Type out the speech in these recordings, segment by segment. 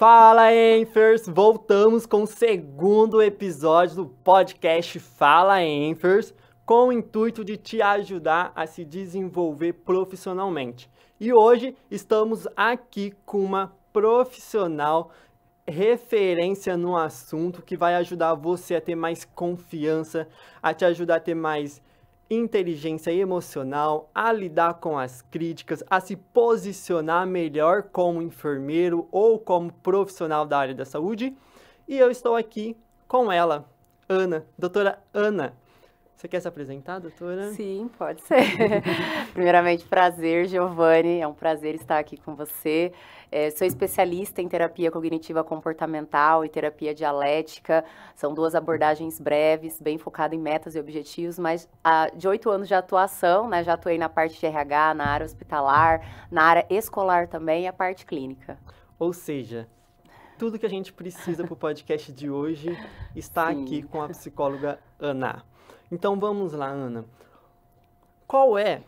Fala, Enfers! Voltamos com o segundo episódio do podcast Fala, Enfers, com o intuito de te ajudar a se desenvolver profissionalmente. E hoje estamos aqui com uma profissional referência no assunto que vai ajudar você a ter mais confiança, a te ajudar a ter mais inteligência emocional, a lidar com as críticas, a se posicionar melhor como enfermeiro ou como profissional da área da saúde. E eu estou aqui com ela, Ana, doutora Ana. Você quer se apresentar, doutora? Sim, pode ser. Primeiramente, prazer, Giovanni. É um prazer estar aqui com você. Sou especialista em terapia cognitiva comportamental e terapia dialética. São duas abordagens breves, bem focadas em metas e objetivos, mas de 8 anos de atuação, né? Já atuei na parte de RH, na área hospitalar, na área escolar também e a parte clínica. Ou seja, tudo que a gente precisa para o podcast de hoje está aqui com a psicóloga Ana. Então vamos lá, Ana. Qual é,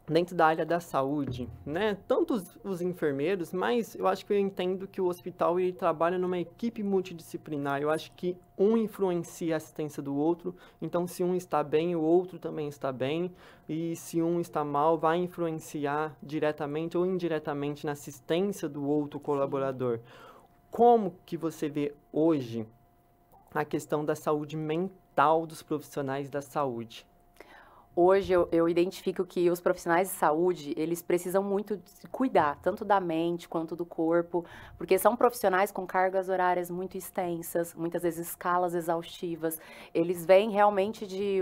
dentro da área da saúde, né? Tanto os enfermeiros, mas eu acho que eu entendo que o hospital ele trabalha numa equipe multidisciplinar. Eu acho que um influencia a assistência do outro. Então, se um está bem, o outro também está bem. E se um está mal, vai influenciar diretamente ou indiretamente na assistência do outro colaborador. Como que você vê hoje a questão da saúde mental dos profissionais da saúde? Hoje eu identifico que os profissionais de saúde, eles precisam muito se cuidar, tanto da mente quanto do corpo, porque são profissionais com cargas horárias muito extensas, muitas vezes escalas exaustivas. Eles vêm realmente de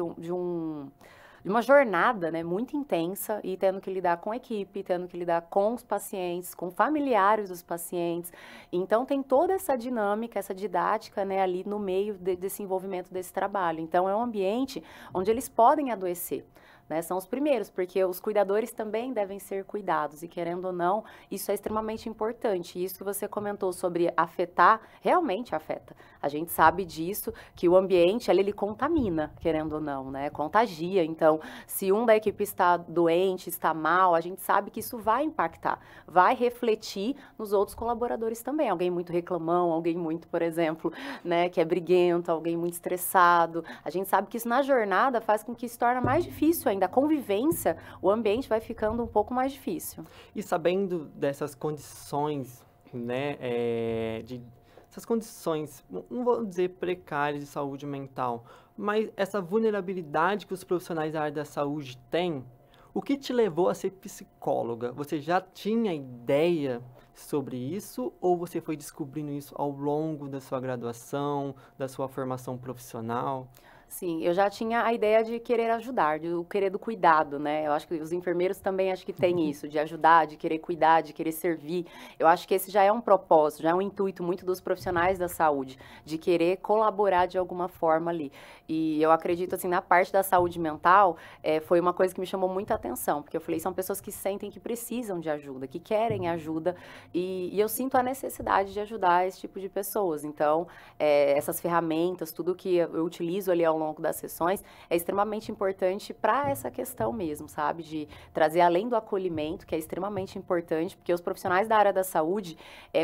uma jornada, né, muito intensa e tendo que lidar com a equipe, tendo que lidar com os pacientes, com familiares dos pacientes. Então, tem toda essa dinâmica, essa didática, né, ali no meio desse envolvimento desse trabalho. Então, é um ambiente onde eles podem adoecer. Né, são os primeiros, porque os cuidadores também devem ser cuidados, e querendo ou não, isso é extremamente importante. E isso que você comentou sobre afetar, realmente afeta. A gente sabe disso, que o ambiente, ele contamina, querendo ou não, né, contagia. Então, se um da equipe está doente, está mal, a gente sabe que isso vai impactar, vai refletir nos outros colaboradores também. Alguém muito reclamão, alguém muito, por exemplo, né, que é briguento, alguém muito estressado. A gente sabe que isso na jornada faz com que se torne mais difícil ainda a convivência, o ambiente vai ficando um pouco mais difícil. E sabendo dessas condições, né, essas condições, não vou dizer precárias de saúde mental, mas essa vulnerabilidade que os profissionais da área da saúde têm, o que te levou a ser psicóloga? Você já tinha ideia sobre isso ou você foi descobrindo isso ao longo da sua graduação, da sua formação profissional? Sim, eu já tinha a ideia de querer ajudar, de querer do cuidado, né? Eu acho que os enfermeiros também acho que têm isso, de ajudar, de querer cuidar, de querer servir. Eu acho que esse já é um propósito, já é um intuito muito dos profissionais da saúde, de querer colaborar de alguma forma ali. E eu acredito, assim, na parte da saúde mental, foi uma coisa que me chamou muita atenção, porque eu falei, são pessoas que sentem que precisam de ajuda, que querem ajuda, e eu sinto a necessidade de ajudar esse tipo de pessoas. Então, essas ferramentas, tudo que eu utilizo ali ao longo das sessões, é extremamente importante para essa questão mesmo, sabe? De trazer além do acolhimento, que é extremamente importante, porque os profissionais da área da saúde,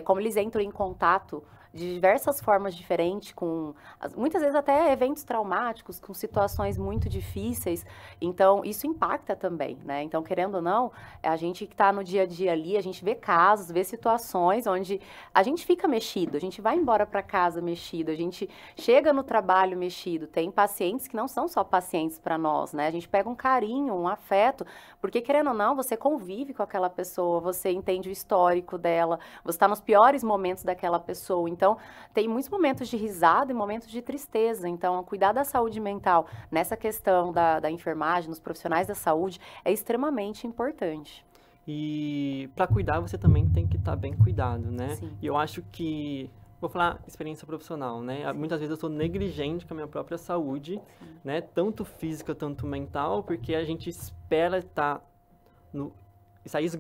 como eles entram em contato de diversas formas diferentes, com muitas vezes até eventos traumáticos, com situações muito difíceis, então isso impacta também, né? Então, querendo ou não, a gente que está no dia a dia ali, a gente vê casos, vê situações onde a gente fica mexido, a gente vai embora para casa mexido, a gente chega no trabalho mexido, tem pacientes que não são só pacientes para nós, né? A gente pega um carinho, um afeto, porque querendo ou não, você convive com aquela pessoa, você entende o histórico dela, você está nos piores momentos daquela pessoa. Então, tem muitos momentos de risada e momentos de tristeza. Então, cuidar da saúde mental nessa questão da enfermagem, dos profissionais da saúde, é extremamente importante. E para cuidar, você também tem que estar bem cuidado, né? Sim. E eu acho que, vou falar experiência profissional, né? Sim. Muitas vezes eu sou negligente com a minha própria saúde, né? Tanto física, tanto mental, porque a gente espera estar sair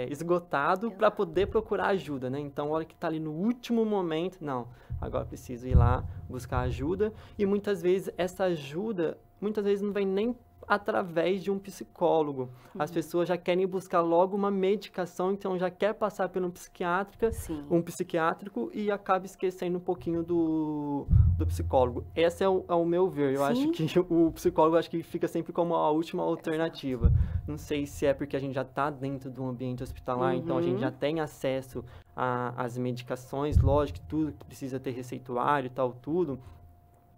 esgotado para poder procurar ajuda, né? Então, a hora que está ali no último momento, não, agora preciso ir lá buscar ajuda. E muitas vezes essa ajuda, não vem nem através de um psicólogo. As pessoas já querem buscar logo uma medicação, então já quer passar por um psiquiátrico e acaba esquecendo um pouquinho do psicólogo. Esse é o meu ver. Eu acho que o psicólogo acho que fica sempre como a última alternativa. Não sei se é porque a gente já está dentro do ambiente hospitalar, então a gente já tem acesso às medicações, lógico que tudo precisa ter receituário e tal, tudo.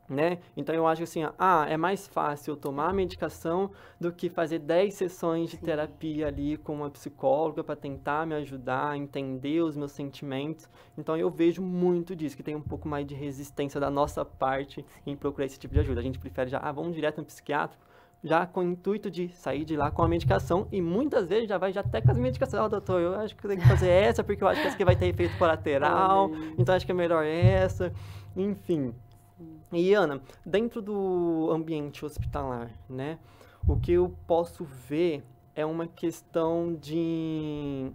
Né? Então, eu acho assim, é mais fácil eu tomar a medicação do que fazer 10 sessões de terapia ali com uma psicóloga para tentar me ajudar a entender os meus sentimentos. Então, eu vejo muito disso, que tem um pouco mais de resistência da nossa parte em procurar esse tipo de ajuda. A gente prefere vamos direto no psiquiátrico, já com o intuito de sair de lá com a medicação, e muitas vezes já vai até com as medicações. Doutor, eu acho que eu tenho que fazer essa, porque eu acho que essa aqui vai ter efeito colateral, então acho que é melhor essa, enfim. E, Ana, dentro do ambiente hospitalar, né, o que eu posso ver é uma questão de...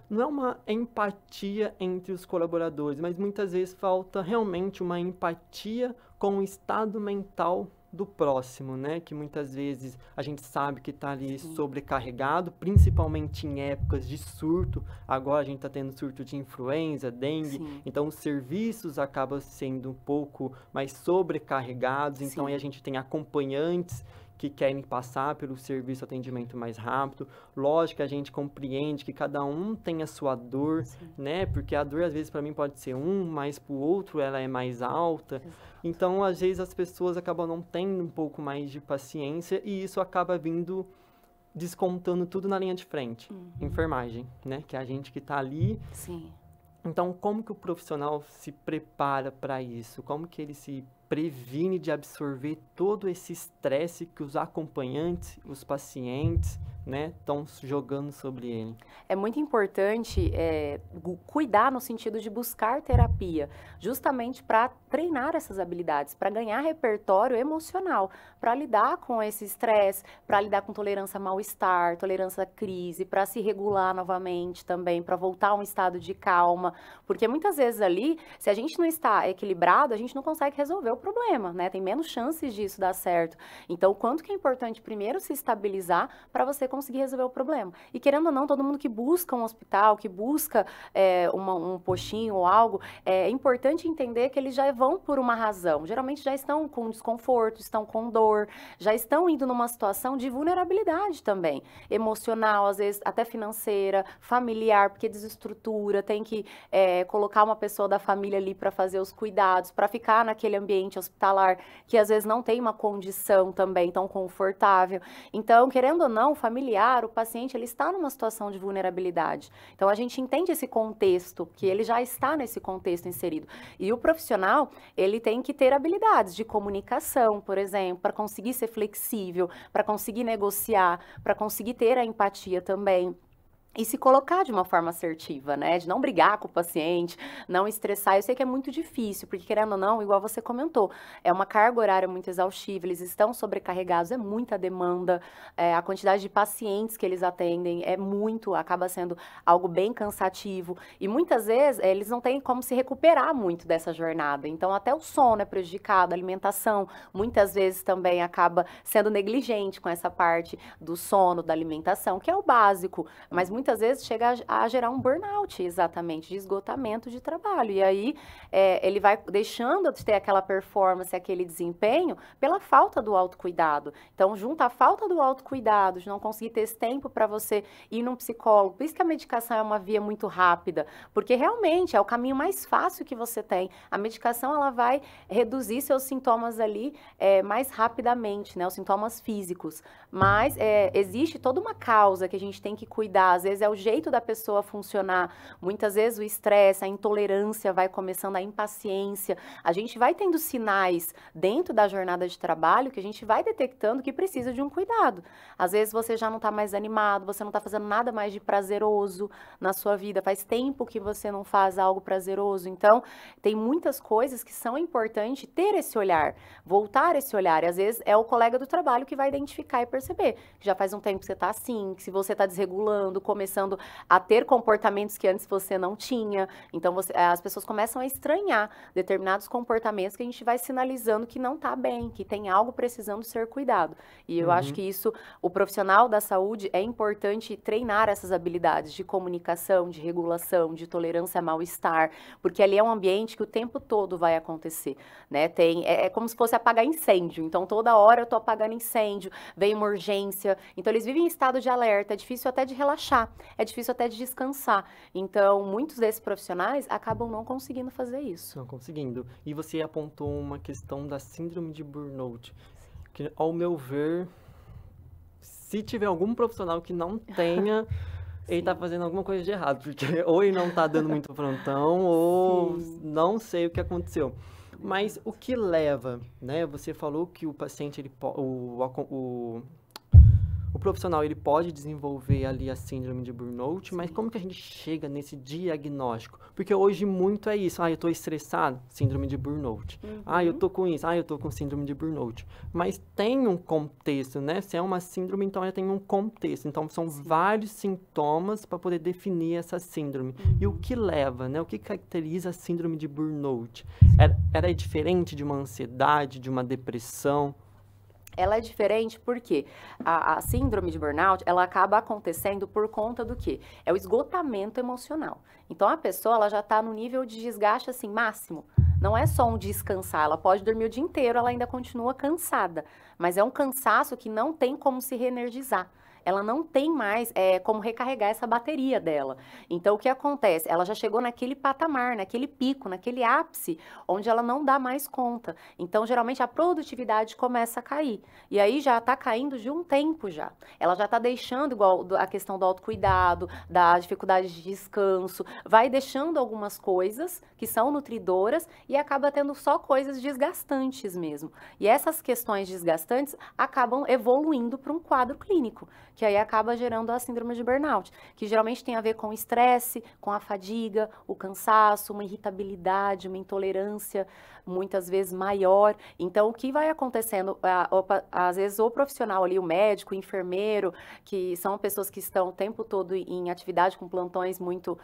Não é uma empatia entre os colaboradores, mas muitas vezes falta realmente uma empatia com o estado mental do próximo, né? Que muitas vezes a gente sabe que está ali sobrecarregado, principalmente em épocas de surto. Agora a gente está tendo surto de influenza, dengue, então os serviços acabam sendo um pouco mais sobrecarregados, então aí a gente tem acompanhantes que querem passar pelo serviço de atendimento mais rápido. Lógico que a gente compreende que cada um tem a sua dor, né? Porque a dor, às vezes, para mim pode ser mas para o outro ela é mais alta. Então, às vezes, as pessoas acabam não tendo um pouco mais de paciência e isso acaba vindo descontando tudo na linha de frente. Enfermagem, né? Que é a gente que está ali. Então, como que o profissional se prepara para isso? Como que ele se previne de absorver todo esse estresse que os acompanhantes, os pacientes, né, estão jogando sobre ele? É muito importante cuidar no sentido de buscar terapia, justamente para treinar essas habilidades, para ganhar repertório emocional, para lidar com esse estresse, para lidar com tolerância a mal-estar, tolerância à crise, para se regular novamente também, para voltar a um estado de calma, porque muitas vezes ali, se a gente não está equilibrado, a gente não consegue resolver o problema, né? Tem menos chances disso dar certo. Então, o quanto que é importante primeiro se estabilizar para você conseguir resolver o problema. E querendo ou não, todo mundo que busca um hospital, que busca um postinho ou algo, é importante entender que eles já vão por uma razão. Geralmente já estão com desconforto, estão com dor, já estão indo numa situação de vulnerabilidade também, emocional, às vezes até financeira, familiar, porque desestrutura, tem que colocar uma pessoa da família ali para fazer os cuidados, para ficar naquele ambiente hospitalar que às vezes não tem uma condição também tão confortável. Então, querendo ou não, o familiar, o paciente, ele está numa situação de vulnerabilidade. Então, a gente entende esse contexto, que ele já está nesse contexto inserido. E o profissional, ele tem que ter habilidades de comunicação, por exemplo, para conseguir ser flexível, para conseguir negociar, para conseguir ter a empatia também. E se colocar de uma forma assertiva, né? De não brigar com o paciente, não estressar. Eu sei que é muito difícil, porque querendo ou não, igual você comentou, é uma carga horária muito exaustiva, eles estão sobrecarregados, é muita demanda, a quantidade de pacientes que eles atendem acaba sendo algo bem cansativo. E muitas vezes eles não têm como se recuperar muito dessa jornada. Então até o sono é prejudicado, a alimentação muitas vezes também acaba sendo negligente com essa parte do sono, da alimentação, que é o básico, mas muitas vezes chega a gerar um burnout, exatamente, de esgotamento de trabalho. E aí ele vai deixando de ter aquela performance, aquele desempenho, pela falta do autocuidado. Então, junto à falta do autocuidado, de não conseguir ter esse tempo para você ir num psicólogo, por isso que a medicação é uma via muito rápida, porque realmente é o caminho mais fácil que você tem. A medicação, ela vai reduzir seus sintomas ali mais rapidamente, né, os sintomas físicos. Mas existe toda uma causa que a gente tem que cuidar, às vezes é o jeito da pessoa funcionar, muitas vezes o estresse, a intolerância vai começando, a impaciência, a gente vai tendo sinais dentro da jornada de trabalho que a gente vai detectando que precisa de um cuidado. Às vezes você já não está mais animado, você não está fazendo nada mais de prazeroso na sua vida, faz tempo que você não faz algo prazeroso, então tem muitas coisas que são importantes ter esse olhar, voltar esse olhar, e às vezes é o colega do trabalho que vai identificar e perceber que já faz um tempo que você está assim, que se você está desregulando, começando a ter comportamentos que antes você não tinha. Então, as pessoas começam a estranhar determinados comportamentos que a gente vai sinalizando que não está bem, que tem algo precisando ser cuidado. E eu acho que isso, o profissional da saúde, é importante treinar essas habilidades de comunicação, de regulação, de tolerância a mal-estar, porque ali é um ambiente que o tempo todo vai acontecer, né? É como se fosse apagar incêndio. Então, toda hora eu tô apagando incêndio, vem uma urgência. Então, eles vivem em estado de alerta, é difícil até de relaxar, é difícil até de descansar. Então, muitos desses profissionais acabam não conseguindo fazer isso. Não conseguindo. E você apontou uma questão da síndrome de burnout, que, ao meu ver, se tiver algum profissional que não tenha, ele tá fazendo alguma coisa de errado, porque ou ele não tá dando muito plantão, ou não sei o que aconteceu. Mas o que leva, né? Você falou que o paciente, o profissional, ele pode desenvolver ali a síndrome de burnout, mas como que a gente chega nesse diagnóstico? Porque hoje muito é isso, eu tô estressado, síndrome de burnout. Eu tô com isso, eu tô com síndrome de burnout. Mas tem um contexto, né? Se é uma síndrome, então ela tem um contexto. Então, são vários sintomas para poder definir essa síndrome. E o que leva, né? O que caracteriza a síndrome de burnout? Ela é diferente de uma ansiedade, de uma depressão? Ela é diferente porque a síndrome de burnout, ela acaba acontecendo por conta do quê? É o esgotamento emocional. Então, a pessoa, ela já está no nível de desgaste, assim, máximo. Não é só um descansar, ela pode dormir o dia inteiro, ela ainda continua cansada. Mas é um cansaço que não tem como se reenergizar. Ela não tem mais como recarregar essa bateria dela. Então, o que acontece? Ela já chegou naquele patamar, naquele pico, naquele ápice, onde ela não dá mais conta. Então, geralmente, a produtividade começa a cair. E aí, já está caindo de um tempo já. Ela já está deixando, igual a questão do autocuidado, da dificuldade de descanso, vai deixando algumas coisas que são nutridoras e acaba tendo só coisas desgastantes mesmo. E essas questões desgastantes acabam evoluindo para um quadro clínico, que aí acaba gerando a síndrome de burnout, que geralmente tem a ver com o estresse, com a fadiga, o cansaço, uma irritabilidade, uma intolerância muitas vezes maior. Então, o que vai acontecendo, às vezes o profissional ali, o médico, o enfermeiro, que são pessoas que estão o tempo todo em atividade com plantões muito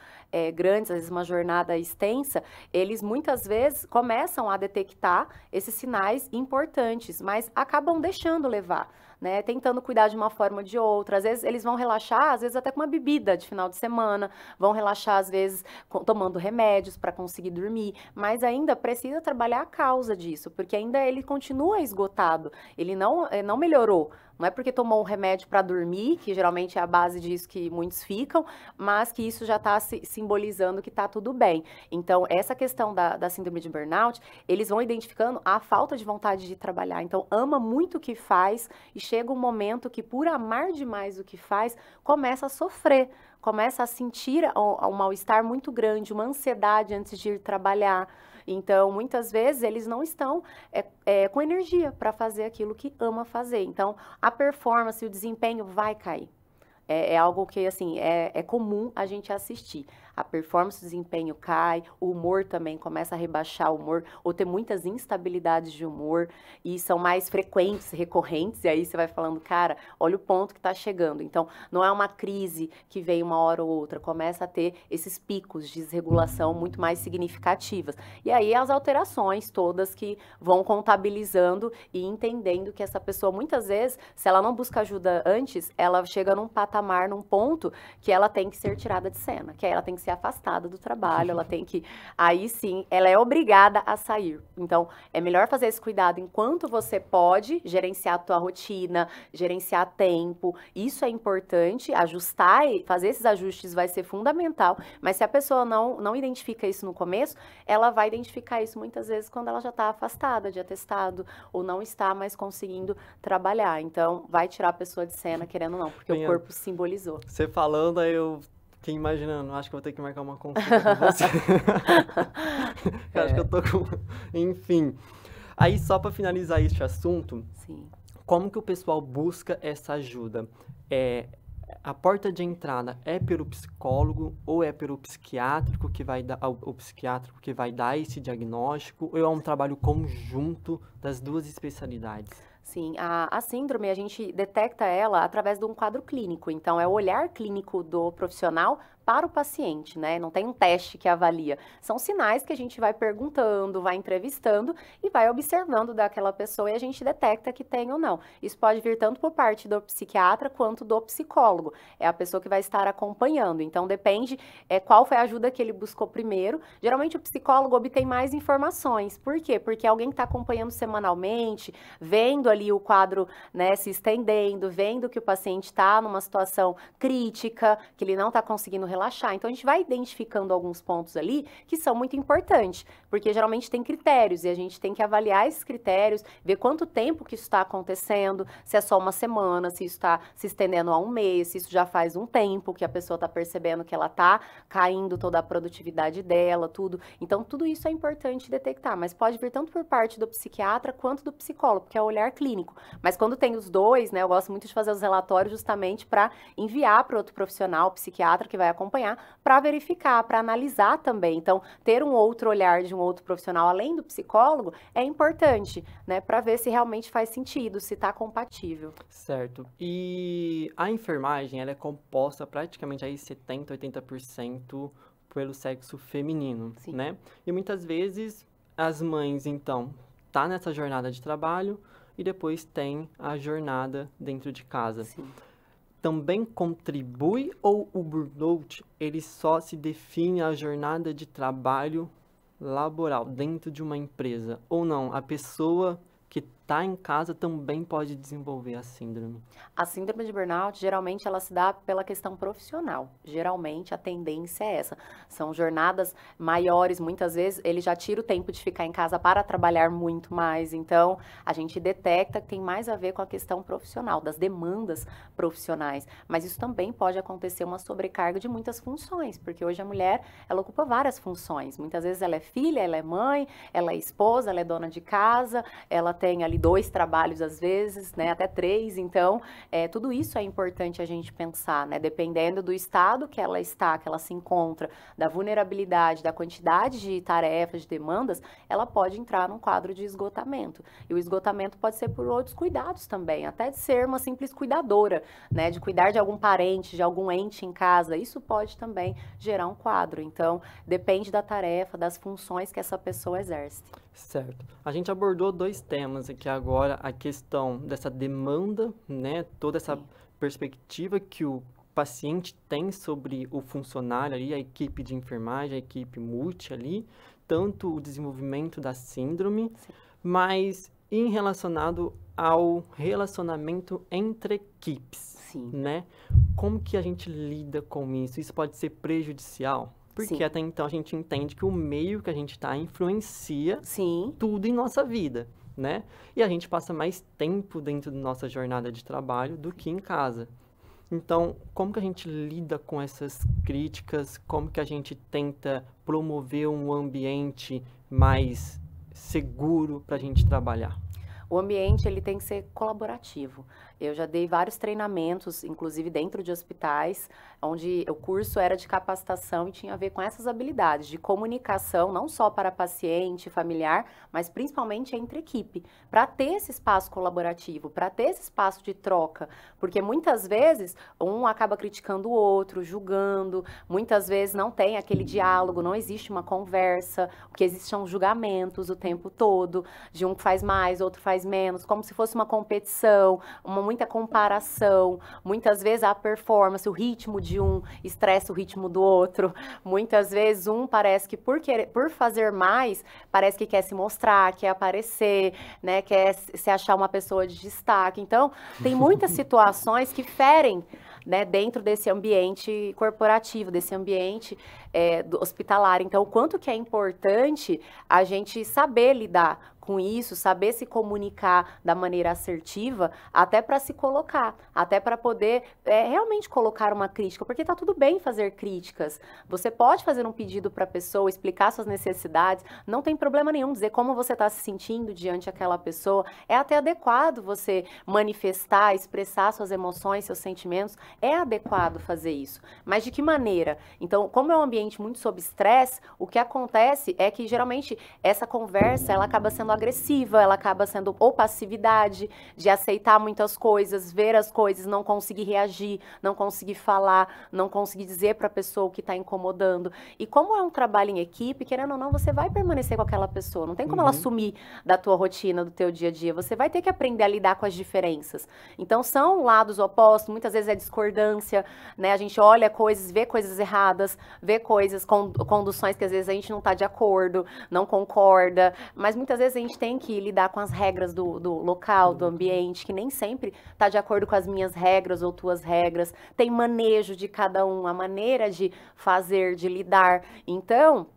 grandes, às vezes uma jornada extensa, eles muitas vezes começam a detectar esses sinais importantes, mas acabam deixando levar, né, tentando cuidar de uma forma ou de outra. Às vezes eles vão relaxar, às vezes até com uma bebida de final de semana, vão relaxar às vezes tomando remédios para conseguir dormir, mas ainda precisa trabalhar a causa disso, porque ainda ele continua esgotado, ele não melhorou. Não é porque tomou um remédio para dormir, que geralmente é a base disso que muitos ficam, mas que isso já está simbolizando que está tudo bem. Então, essa questão da síndrome de burnout, eles vão identificando a falta de vontade de trabalhar. Então, ama muito o que faz e chega um momento que, por amar demais o que faz, começa a sofrer, começa a sentir um mal-estar muito grande, uma ansiedade antes de ir trabalhar. Então, muitas vezes, eles não estão com energia para fazer aquilo que ama fazer. Então, a performance, o desempenho vai cair. É algo que, assim, é comum a gente assistir. A performance, o desempenho cai, o humor também começa a rebaixar o humor, ou ter muitas instabilidades de humor, e são mais frequentes, recorrentes, e aí você vai falando, cara, olha o ponto que está chegando. Então, não é uma crise que vem uma hora ou outra, começa a ter esses picos de desregulação muito mais significativas. E aí as alterações todas que vão contabilizando e entendendo que essa pessoa, muitas vezes, se ela não busca ajuda antes, ela chega num patamar, num ponto que ela tem que ser tirada de cena, que aí ela tem que ser afastada do trabalho, ela tem que, aí sim, ela é obrigada a sair. Então, é melhor fazer esse cuidado enquanto você pode, gerenciar a tua rotina, gerenciar tempo, isso é importante, ajustar e fazer esses ajustes vai ser fundamental, mas se a pessoa não identifica isso no começo, ela vai identificar isso muitas vezes quando ela já está afastada de atestado, ou não está mais conseguindo trabalhar. Então, vai tirar a pessoa de cena, querendo ou não, porque o corpo simbolizou. Você falando, aí eu fiquei imaginando, acho que vou ter que marcar uma consulta com você. Acho que eu tô com... Enfim. Aí, só para finalizar este assunto, Sim. Como que o pessoal busca essa ajuda? A porta de entrada é pelo psicólogo ou é pelo psiquiátrico que vai dar, o psiquiátrico que vai dar esse diagnóstico, ou é um trabalho conjunto das duas especialidades? Sim, a síndrome, a gente detecta ela através de um quadro clínico. Então, é o olhar clínico do profissional para o paciente, né? Não tem um teste que avalia. São sinais que a gente vai perguntando, vai entrevistando e vai observando daquela pessoa e a gente detecta que tem ou não. Isso pode vir tanto por parte do psiquiatra quanto do psicólogo. É a pessoa que vai estar acompanhando. Então, depende qual foi a ajuda que ele buscou primeiro. Geralmente, o psicólogo obtém mais informações. Por quê? Porque alguém que está acompanhando semanalmente, vendo ali o quadro, né, se estendendo, vendo que o paciente está numa situação crítica, que ele não está conseguindo relaxar. Então, a gente vai identificando alguns pontos ali que são muito importantes, porque geralmente tem critérios e a gente tem que avaliar esses critérios, ver quanto tempo que isso está acontecendo, se é só uma semana, se isso está se estendendo a um mês, se isso já faz um tempo que a pessoa está percebendo que ela está caindo toda a produtividade dela, tudo. Então, tudo isso é importante detectar, mas pode vir tanto por parte do psiquiatra quanto do psicólogo, porque é o olhar clínico. Mas quando tem os dois, né, eu gosto muito de fazer os relatórios justamente para enviar para outro profissional, psiquiatra, que vai acompanhar, para verificar, para analisar também. Então, ter um outro olhar de um outro profissional, além do psicólogo, é importante, né, para ver se realmente faz sentido, se está compatível. Certo. E a enfermagem, ela é composta praticamente aí 70, 80% pelo sexo feminino, Sim. né? E muitas vezes as mães, então, tá nessa jornada de trabalho e depois tem a jornada dentro de casa. Sim. Também contribui ou o burnout, ele só se define a jornada de trabalho laboral dentro de uma empresa? Ou não, a pessoa que está em casa também pode desenvolver a síndrome? A síndrome de burnout, geralmente, ela se dá pela questão profissional. Geralmente, a tendência é essa. São jornadas maiores, muitas vezes, ele já tira o tempo de ficar em casa para trabalhar muito mais. Então, a gente detecta que tem mais a ver com a questão profissional, das demandas profissionais. Mas isso também pode acontecer uma sobrecarga de muitas funções, porque hoje a mulher, ela ocupa várias funções. Muitas vezes ela é filha, ela é mãe, ela é esposa, ela é dona de casa, ela tem ali 2 trabalhos às vezes, né, até 3, então tudo isso é importante a gente pensar, né, dependendo do estado que ela está, que ela se encontra, da vulnerabilidade, da quantidade de tarefas, de demandas, ela pode entrar num quadro de esgotamento, e o esgotamento pode ser por outros cuidados também, até de ser uma simples cuidadora, né, de cuidar de algum parente, de algum ente em casa, isso pode também gerar um quadro, então depende da tarefa, das funções que essa pessoa exerce. Certo. A gente abordou 2 temas aqui agora, a questão dessa demanda, né? Toda essa Sim. perspectiva que o paciente tem sobre o funcionário ali, a equipe de enfermagem, a equipe multi ali, tanto o desenvolvimento da síndrome, Sim. mas em relacionado ao relacionamento entre equipes, Sim. né? Como que a gente lida com isso? Isso pode ser prejudicial? Porque Sim. até então a gente entende que o meio que a gente está influencia Sim. tudo em nossa vida, né? E a gente passa mais tempo dentro da nossa jornada de trabalho do que em casa. Então, como que a gente lida com essas críticas? Como que a gente tenta promover um ambiente mais seguro para a gente trabalhar? O ambiente, ele tem que ser colaborativo. Eu já dei vários treinamentos, inclusive dentro de hospitais, onde o curso era de capacitação e tinha a ver com essas habilidades de comunicação, não só para paciente, familiar, mas principalmente entre equipe, para ter esse espaço colaborativo, para ter esse espaço de troca, porque muitas vezes um acaba criticando o outro, julgando, muitas vezes não tem aquele diálogo, não existe uma conversa, o que existe são julgamentos o tempo todo, de um que faz mais, outro faz menos, como se fosse uma competição, muita comparação, muitas vezes a performance, o ritmo de um estressa o ritmo do outro, muitas vezes um parece que por fazer mais, parece que quer se mostrar, quer aparecer, né, quer se achar uma pessoa de destaque, então tem muitas situações que ferem, né, dentro desse ambiente corporativo, desse ambiente hospitalar, então o quanto que é importante a gente saber lidar com isso, saber se comunicar da maneira assertiva, até para se colocar, até para poder realmente colocar uma crítica, porque tá tudo bem fazer críticas. Você pode fazer um pedido para a pessoa, explicar suas necessidades, não tem problema nenhum dizer como você está se sentindo diante daquela pessoa. É até adequado você manifestar, expressar suas emoções, seus sentimentos, é adequado fazer isso. Mas de que maneira? Então, como é um ambiente muito sob estresse, o que acontece é que geralmente essa conversa ela acaba sendo sendo agressiva, ela acaba sendo ou passividade, de aceitar muitas coisas, ver as coisas, não conseguir reagir, não conseguir falar, não conseguir dizer para a pessoa o que está incomodando. E como é um trabalho em equipe, querendo ou não, você vai permanecer com aquela pessoa, não tem como ela sumir da tua rotina, do teu dia a dia, você vai ter que aprender a lidar com as diferenças. Então, são lados opostos, muitas vezes é discordância, né? A gente olha coisas, vê coisas erradas, vê coisas, conduções que às vezes a gente não está de acordo, não concorda, mas muitas vezes a gente tem que lidar com as regras do local, do ambiente, que nem sempre está de acordo com as minhas regras ou tuas regras. Tem manejo de cada um, a maneira de fazer, de lidar. Então,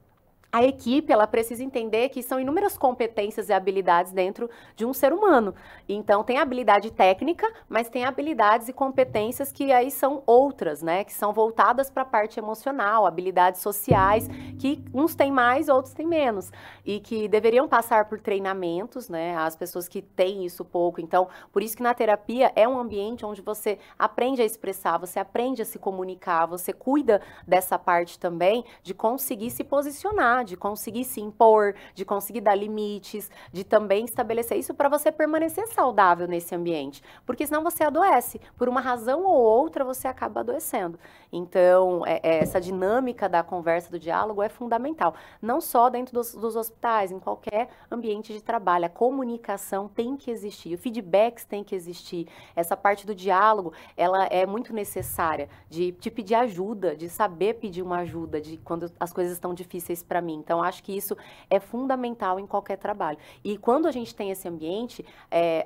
a equipe, ela precisa entender que são inúmeras competências e habilidades dentro de um ser humano. Então, tem habilidade técnica, mas tem habilidades e competências que aí são outras, né? Que são voltadas para a parte emocional, habilidades sociais, que uns têm mais, outros têm menos. E que deveriam passar por treinamentos, né? As pessoas que têm isso pouco. Então, por isso que na terapia é um ambiente onde você aprende a expressar, você aprende a se comunicar, você cuida dessa parte também de conseguir se posicionar, de conseguir se impor, de conseguir dar limites, de também estabelecer isso para você permanecer saudável nesse ambiente. Porque senão você adoece. Por uma razão ou outra, você acaba adoecendo. Então, essa dinâmica da conversa, do diálogo é fundamental. Não só dentro dos hospitais, em qualquer ambiente de trabalho. A comunicação tem que existir, o feedback tem que existir. Essa parte do diálogo, ela é muito necessária, de pedir ajuda, de saber pedir uma ajuda, de quando as coisas estão difíceis para mim. Então, acho que isso é fundamental em qualquer trabalho. E quando a gente tem esse ambiente,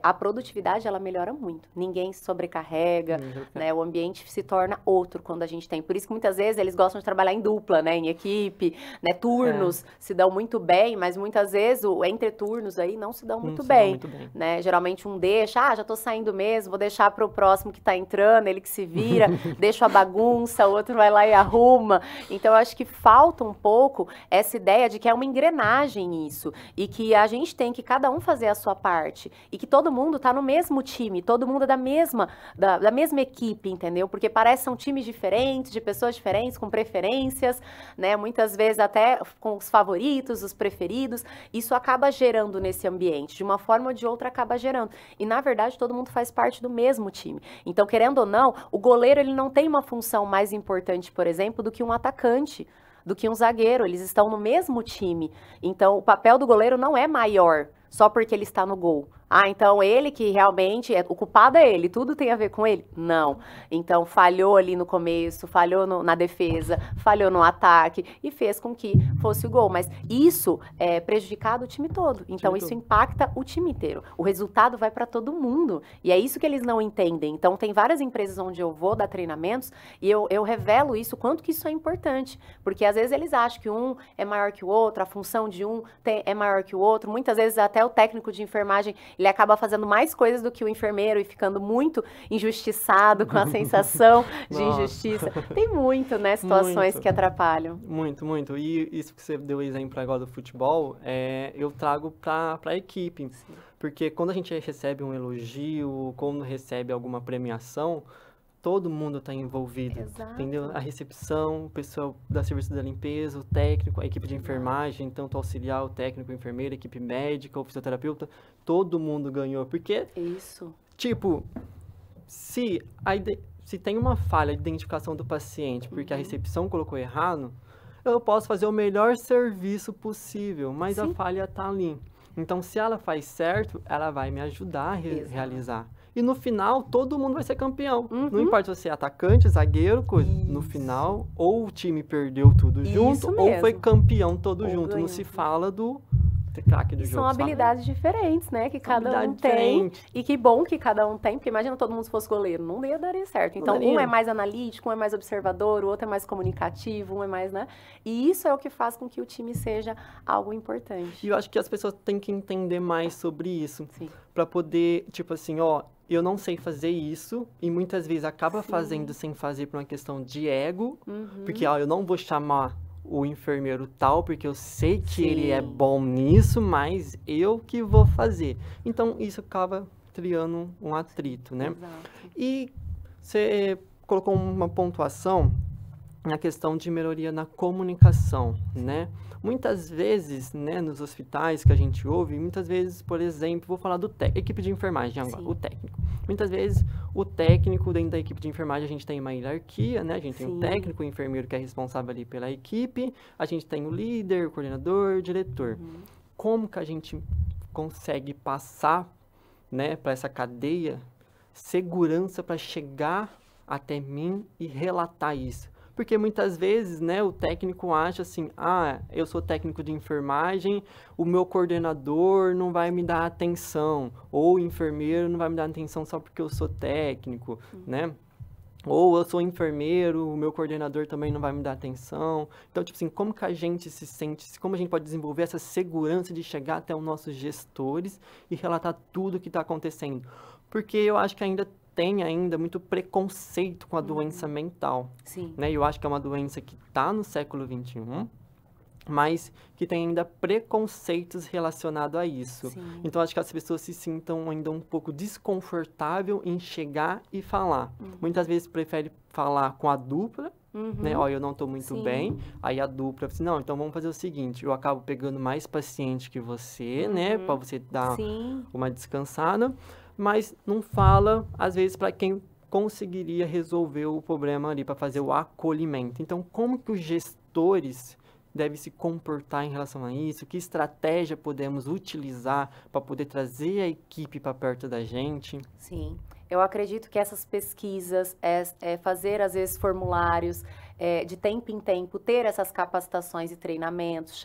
a produtividade, ela melhora muito. Ninguém se sobrecarrega, né? O ambiente se torna outro quando a gente tem. Por isso que muitas vezes eles gostam de trabalhar em dupla, né? Em equipe, né? Turnos se dão muito bem, mas muitas vezes entre turnos aí não se dão muito bem, né? Geralmente um deixa, já tô saindo mesmo, vou deixar para o próximo que tá entrando, ele que se vira, deixa a bagunça, o outro vai lá e arruma. Então, eu acho que falta um pouco essa ideia de que é uma engrenagem isso, e que a gente tem que cada um fazer a sua parte, e que todo mundo tá no mesmo time, todo mundo é da mesma equipe, entendeu? Porque parece que são times diferentes, de pessoas diferentes, com preferências, né? Muitas vezes até com os favoritos, os preferidos, isso acaba gerando nesse ambiente, de uma forma ou de outra acaba gerando. E na verdade todo mundo faz parte do mesmo time. Então, querendo ou não, o goleiro ele não tem uma função mais importante, por exemplo, do que um atacante, do que um zagueiro, eles estão no mesmo time. Então, o papel do goleiro não é maior só porque ele está no gol. Então ele que realmente, o culpado é ele, tudo tem a ver com ele? Não. Então falhou ali no começo, falhou na defesa, falhou no ataque e fez com que fosse o gol. Mas isso é prejudicado o time todo. Então isso impacta o time inteiro. O resultado vai para todo mundo. E é isso que eles não entendem. Então tem várias empresas onde eu vou dar treinamentos e eu revelo isso, quanto que isso é importante. Porque às vezes eles acham que um é maior que o outro, a função de um é maior que o outro. Muitas vezes até o técnico de enfermagem ele acaba fazendo mais coisas do que o enfermeiro e ficando muito injustiçado, com a sensação de injustiça. Tem muito, né, situações que atrapalham. Muito, muito. E isso que você deu exemplo agora do futebol, eu trago para a equipe. Sim. Porque quando a gente recebe um elogio, quando recebe alguma premiação, todo mundo está envolvido, entendeu? A recepção, o pessoal da serviço da limpeza, o técnico, a equipe de enfermagem, tanto auxiliar, o técnico, a enfermeira, a equipe médica, o fisioterapeuta, todo mundo ganhou. Porque, tipo, se tem uma falha de identificação do paciente, porque a recepção colocou errado, eu posso fazer o melhor serviço possível, mas a falha está ali. Então, se ela faz certo, ela vai me ajudar a realizar. E no final, todo mundo vai ser campeão. Não importa se você é atacante, zagueiro, coisa. No final, ou o time perdeu tudo junto, ou foi campeão todo junto. Não se fala do craque do jogo. São habilidades diferentes, né? Que cada um tem. E que bom que cada um tem, porque imagina todo mundo se fosse goleiro. Não daria certo. Então, um é mais analítico, um é mais observador, o outro é mais comunicativo, um é mais, né? E isso é o que faz com que o time seja algo importante. E eu acho que as pessoas têm que entender mais sobre isso. Para poder, tipo assim, eu não sei fazer isso, e muitas vezes acaba fazendo sem fazer por uma questão de ego, porque eu não vou chamar o enfermeiro tal, porque eu sei que ele é bom nisso, mas eu que vou fazer. Então, isso acaba criando um atrito, né? E você colocou uma pontuação na questão de melhoria na comunicação, né? Muitas vezes, né, nos hospitais que a gente ouve, muitas vezes, por exemplo, vou falar do equipe de enfermagem agora, o técnico. Muitas vezes, o técnico, dentro da equipe de enfermagem, a gente tem uma hierarquia, né? A gente tem o técnico, o enfermeiro que é responsável ali pela equipe, a gente tem o líder, o coordenador, o diretor. Como que a gente consegue passar, né, para essa cadeia segurança para chegar até mim e relatar isso? Porque muitas vezes, né, o técnico acha assim, eu sou técnico de enfermagem, o meu coordenador não vai me dar atenção, ou o enfermeiro não vai me dar atenção só porque eu sou técnico, né? Ou eu sou enfermeiro, o meu coordenador também não vai me dar atenção. Então, tipo assim, como que a gente se sente, como a gente pode desenvolver essa segurança de chegar até os nossos gestores e relatar tudo o que está acontecendo? Porque eu acho que tem muito preconceito com a doença mental. Sim. Né? Eu acho que é uma doença que está no século XXI, mas que tem ainda preconceitos relacionados a isso. Sim. Então, acho que as pessoas se sintam ainda um pouco desconfortável em chegar e falar. Muitas vezes prefere falar com a dupla, né? Eu não estou muito bem. Aí a dupla fala assim, não, então vamos fazer o seguinte, eu acabo pegando mais paciente que você, né? Para você dar uma descansada. Mas não fala, às vezes, para quem conseguiria resolver o problema ali, para fazer o acolhimento. Então, como que os gestores devem se comportar em relação a isso? Que estratégia podemos utilizar para poder trazer a equipe para perto da gente? Sim, eu acredito que essas pesquisas, fazer, às vezes, formulários, de tempo em tempo, ter essas capacitações e treinamentos,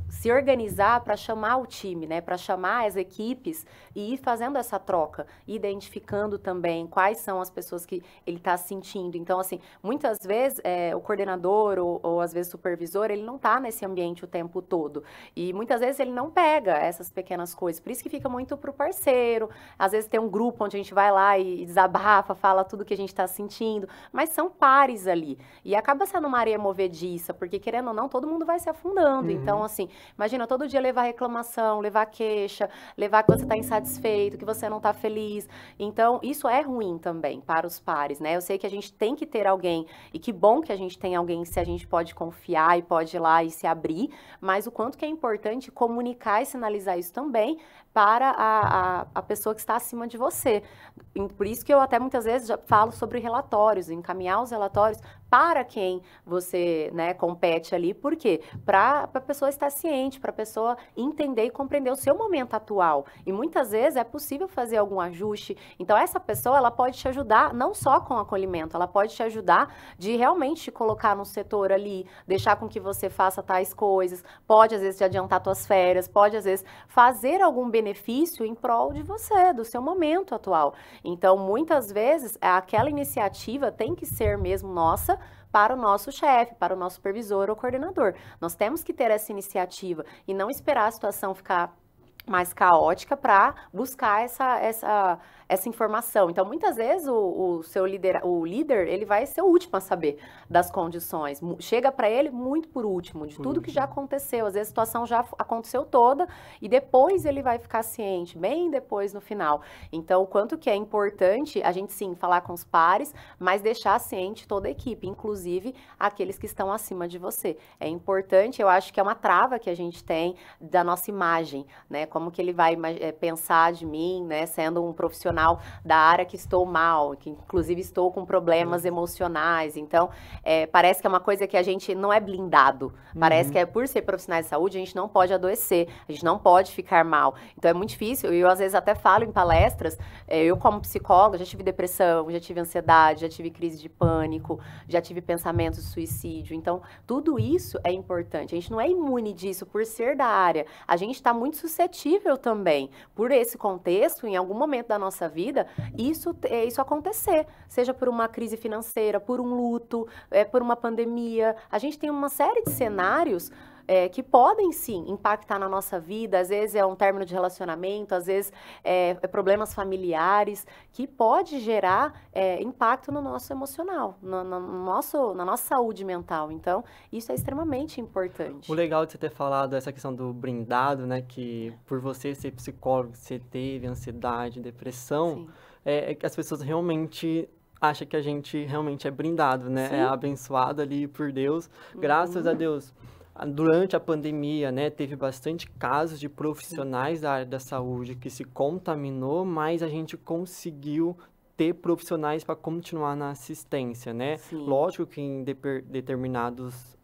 se organizar para chamar o time, né, para chamar as equipes e ir fazendo essa troca, identificando também quais são as pessoas que ele está sentindo. Então, assim, muitas vezes o coordenador ou às vezes o supervisor, ele não está nesse ambiente o tempo todo e muitas vezes ele não pega essas pequenas coisas, por isso que fica muito pro parceiro. Às vezes tem um grupo onde a gente vai lá e desabafa, fala tudo que a gente está sentindo, mas são pares ali. E acaba sendo uma areia movediça, porque querendo ou não, todo mundo vai se afundando. Então, assim, imagina todo dia levar reclamação, levar queixa, levar que você está insatisfeito, que você não está feliz. Então, isso é ruim também para os pares, né? Eu sei que a gente tem que ter alguém, e que bom que a gente tem alguém se a gente pode confiar e pode ir lá e se abrir, mas o quanto que é importante comunicar e sinalizar isso também para a pessoa que está acima de você. Por isso que eu até muitas vezes já falo sobre relatórios, encaminhar os relatórios para quem você, né, compete ali. Por quê? Para a pessoa estar ciente, para a pessoa entender e compreender o seu momento atual. E muitas vezes é possível fazer algum ajuste. Então, essa pessoa, ela pode te ajudar não só com o acolhimento, ela pode te ajudar de realmente te colocar no setor ali, deixar com que você faça tais coisas, pode, às vezes, te adiantar suas férias, pode, às vezes, fazer algum benefício em prol de você, do seu momento atual. Então, muitas vezes, aquela iniciativa tem que ser mesmo nossa, para o nosso chefe, para o nosso supervisor ou coordenador. Nós temos que ter essa iniciativa e não esperar a situação ficar mais caótica para buscar essa informação. Então, muitas vezes, o líder, ele vai ser o último a saber das condições. Chega para ele muito por último, de tudo que já aconteceu. Às vezes, a situação já aconteceu toda e depois ele vai ficar ciente, bem depois no final. Então, o quanto que é importante a gente, sim, falar com os pares, mas deixar ciente toda a equipe, inclusive aqueles que estão acima de você. É importante, eu acho que é uma trava que a gente tem da nossa imagem, né? Como que ele vai pensar de mim, né? Sendo um profissional da área que estou mal, que inclusive estou com problemas emocionais. Então, parece que é uma coisa que a gente não é blindado. Parece que por ser profissionais de saúde, a gente não pode adoecer, a gente não pode ficar mal. Então, é muito difícil. Eu, às vezes, até falo em palestras, eu como psicóloga, já tive depressão, já tive ansiedade, já tive crise de pânico, já tive pensamentos de suicídio. Então, tudo isso é importante. A gente não é imune disso por ser da área. A gente está muito suscetível também, por esse contexto, em algum momento da nossa vida, isso acontecer, seja por uma crise financeira, por um luto, por uma pandemia. A gente tem uma série de cenários que podem, sim, impactar na nossa vida. Às vezes é um término de relacionamento, às vezes problemas familiares, que pode gerar impacto no nosso emocional, na nossa saúde mental. Então, isso é extremamente importante. O legal de você ter falado essa questão do brindado, né, que por você ser psicólogo, você teve ansiedade, depressão, é que as pessoas realmente acha que a gente realmente é brindado, né? É abençoado ali por Deus. Graças a Deus, durante a pandemia, né, teve bastante casos de profissionais da área da saúde que se contaminou, mas a gente conseguiu ter profissionais para continuar na assistência, né? Sim. Lógico que em determinados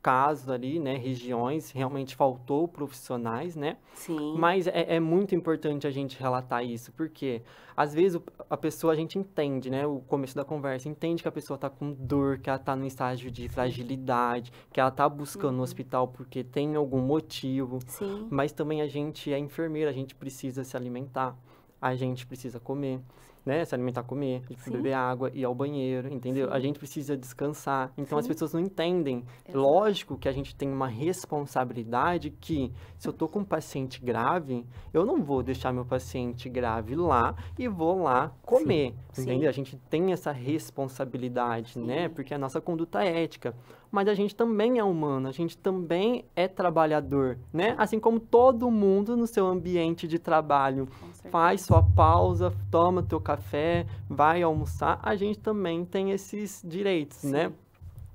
casos ali, né, regiões, realmente faltou profissionais, né? Sim. Mas é muito importante a gente relatar isso, porque às vezes a pessoa, a gente entende, né, o começo da conversa, entende que a pessoa está com dor, que ela está num estágio de fragilidade, que ela está buscando no hospital porque tem algum motivo, Sim. mas também a gente é enfermeira, a gente precisa se alimentar, a gente precisa comer, né, se alimentar, comer, beber água, ir ao banheiro, entendeu? A gente precisa descansar. Então, as pessoas não entendem. Lógico que a gente tem uma responsabilidade que, se eu tô com um paciente grave, eu não vou deixar meu paciente grave lá e vou lá comer, entendeu? A gente tem essa responsabilidade, né? Porque a nossa conduta é ética. Mas a gente também é humano, a gente também é trabalhador, né? Assim como todo mundo no seu ambiente de trabalho faz sua pausa, toma teu café, vai almoçar, a gente também tem esses direitos, né?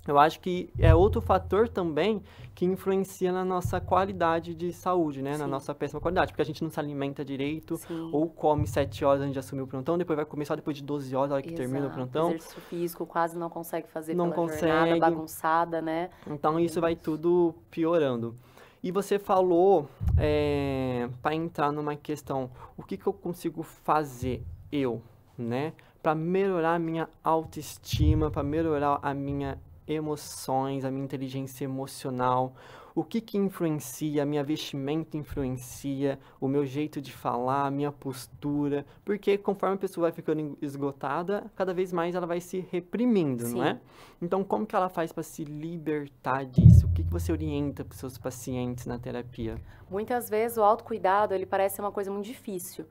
Eu acho que é outro fator também que influencia na nossa qualidade de saúde, né? Na nossa péssima qualidade, porque a gente não se alimenta direito, ou come 7 horas antes de assumir o plantão, depois vai comer só depois de 12 horas, a hora que termina o plantão. Exercício físico quase não consegue fazer não pela consegue. jornada bagunçada, né? Então, isso vai tudo piorando. E você falou, para entrar numa questão, o que eu consigo fazer, né? Para melhorar a minha autoestima, para melhorar a minha emoções, a minha inteligência emocional, o que influencia, a minha vestimenta influencia, o meu jeito de falar, a minha postura, porque conforme a pessoa vai ficando esgotada, cada vez mais ela vai se reprimindo, não é? Então, como que ela faz para se libertar disso? O que você orienta para os seus pacientes na terapia? Muitas vezes o autocuidado, ele parece ser uma coisa muito difícil.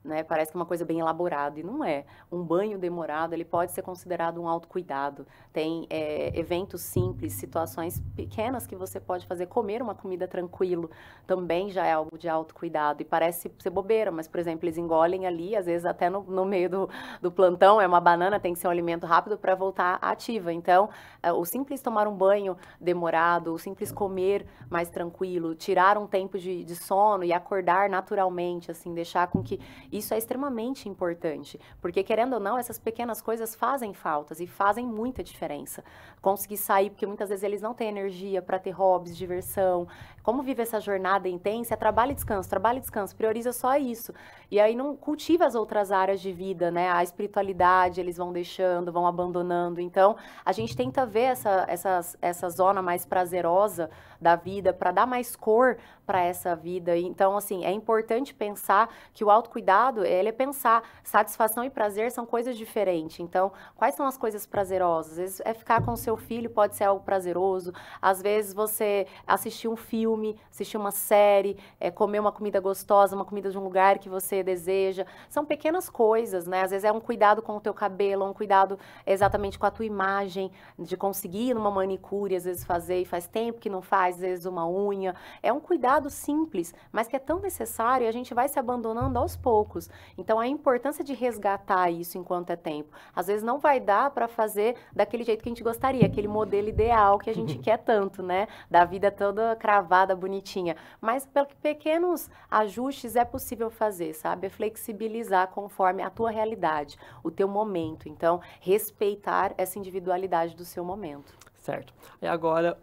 Né? Parece que é uma coisa bem elaborada, e não é. Um banho demorado, ele pode ser considerado um autocuidado. Tem eventos simples, situações pequenas que você pode fazer. Comer uma comida tranquilo também já é algo de autocuidado. E parece ser bobeira, mas, por exemplo, eles engolem ali, às vezes até no meio do plantão, é uma banana, tem que ser um alimento rápido para voltar ativa. Então, o simples tomar um banho demorado, o simples comer mais tranquilo, tirar um tempo de sono e acordar naturalmente, assim, deixar com que isso é extremamente importante, porque querendo ou não, essas pequenas coisas fazem faltas e fazem muita diferença. Conseguir sair, porque muitas vezes eles não têm energia para ter hobbies, diversão. Como vive essa jornada intensa, trabalho e descanso, prioriza só isso. E aí não cultiva as outras áreas de vida, né? A espiritualidade eles vão deixando, vão abandonando. Então, a gente tenta ver essa zona mais prazerosa da vida para dar mais cor para essa vida. Então, assim, é importante pensar que o autocuidado, ele é pensar, satisfação e prazer são coisas diferentes. Então, quais são as coisas prazerosas? Às vezes é ficar com o seu filho, pode ser algo prazeroso. Às vezes você assistir um filme, assistir uma série, comer uma comida gostosa, uma comida de um lugar que você deseja. São pequenas coisas, né? Às vezes é um cuidado com o teu cabelo, um cuidado exatamente com a tua imagem, de conseguir ir numa manicure, às vezes fazer, e faz tempo que não faz, às vezes uma unha. É um cuidado simples, mas que é tão necessário e a gente vai se abandonando aos poucos. Então, a importância de resgatar isso enquanto é tempo. Às vezes não vai dar para fazer daquele jeito que a gente gostaria, aquele modelo ideal que a gente quer tanto, né? Da vida toda cravada, bonitinha. Mas pequenos ajustes é possível fazer, sabe? É flexibilizar conforme a tua realidade, o teu momento. Então, respeitar essa individualidade do seu momento. Certo. E agora,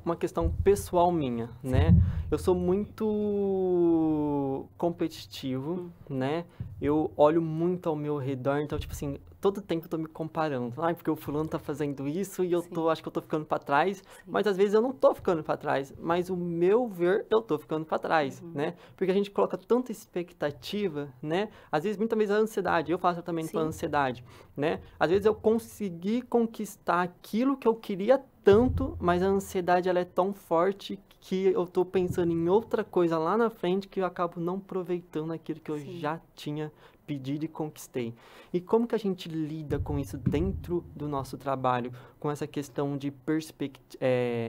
uma questão pessoal minha, né? Eu sou muito competitivo, né? Eu olho muito ao meu redor, então, tipo assim, todo tempo eu tô me comparando. Ai, porque o fulano tá fazendo isso e acho que eu tô ficando para trás. Mas às vezes eu não tô ficando para trás, mas o meu ver, eu tô ficando para trás, né? Porque a gente coloca tanta expectativa, né? Às vezes, muitas vezes a ansiedade, eu faço também para ansiedade, né? Às vezes eu consegui conquistar aquilo que eu queria tanto, mas a ansiedade ela é tão forte que eu tô pensando em outra coisa lá na frente que eu acabo não aproveitando aquilo que eu já tinha pedi e conquistei. E como que a gente lida com isso dentro do nosso trabalho? Com essa questão de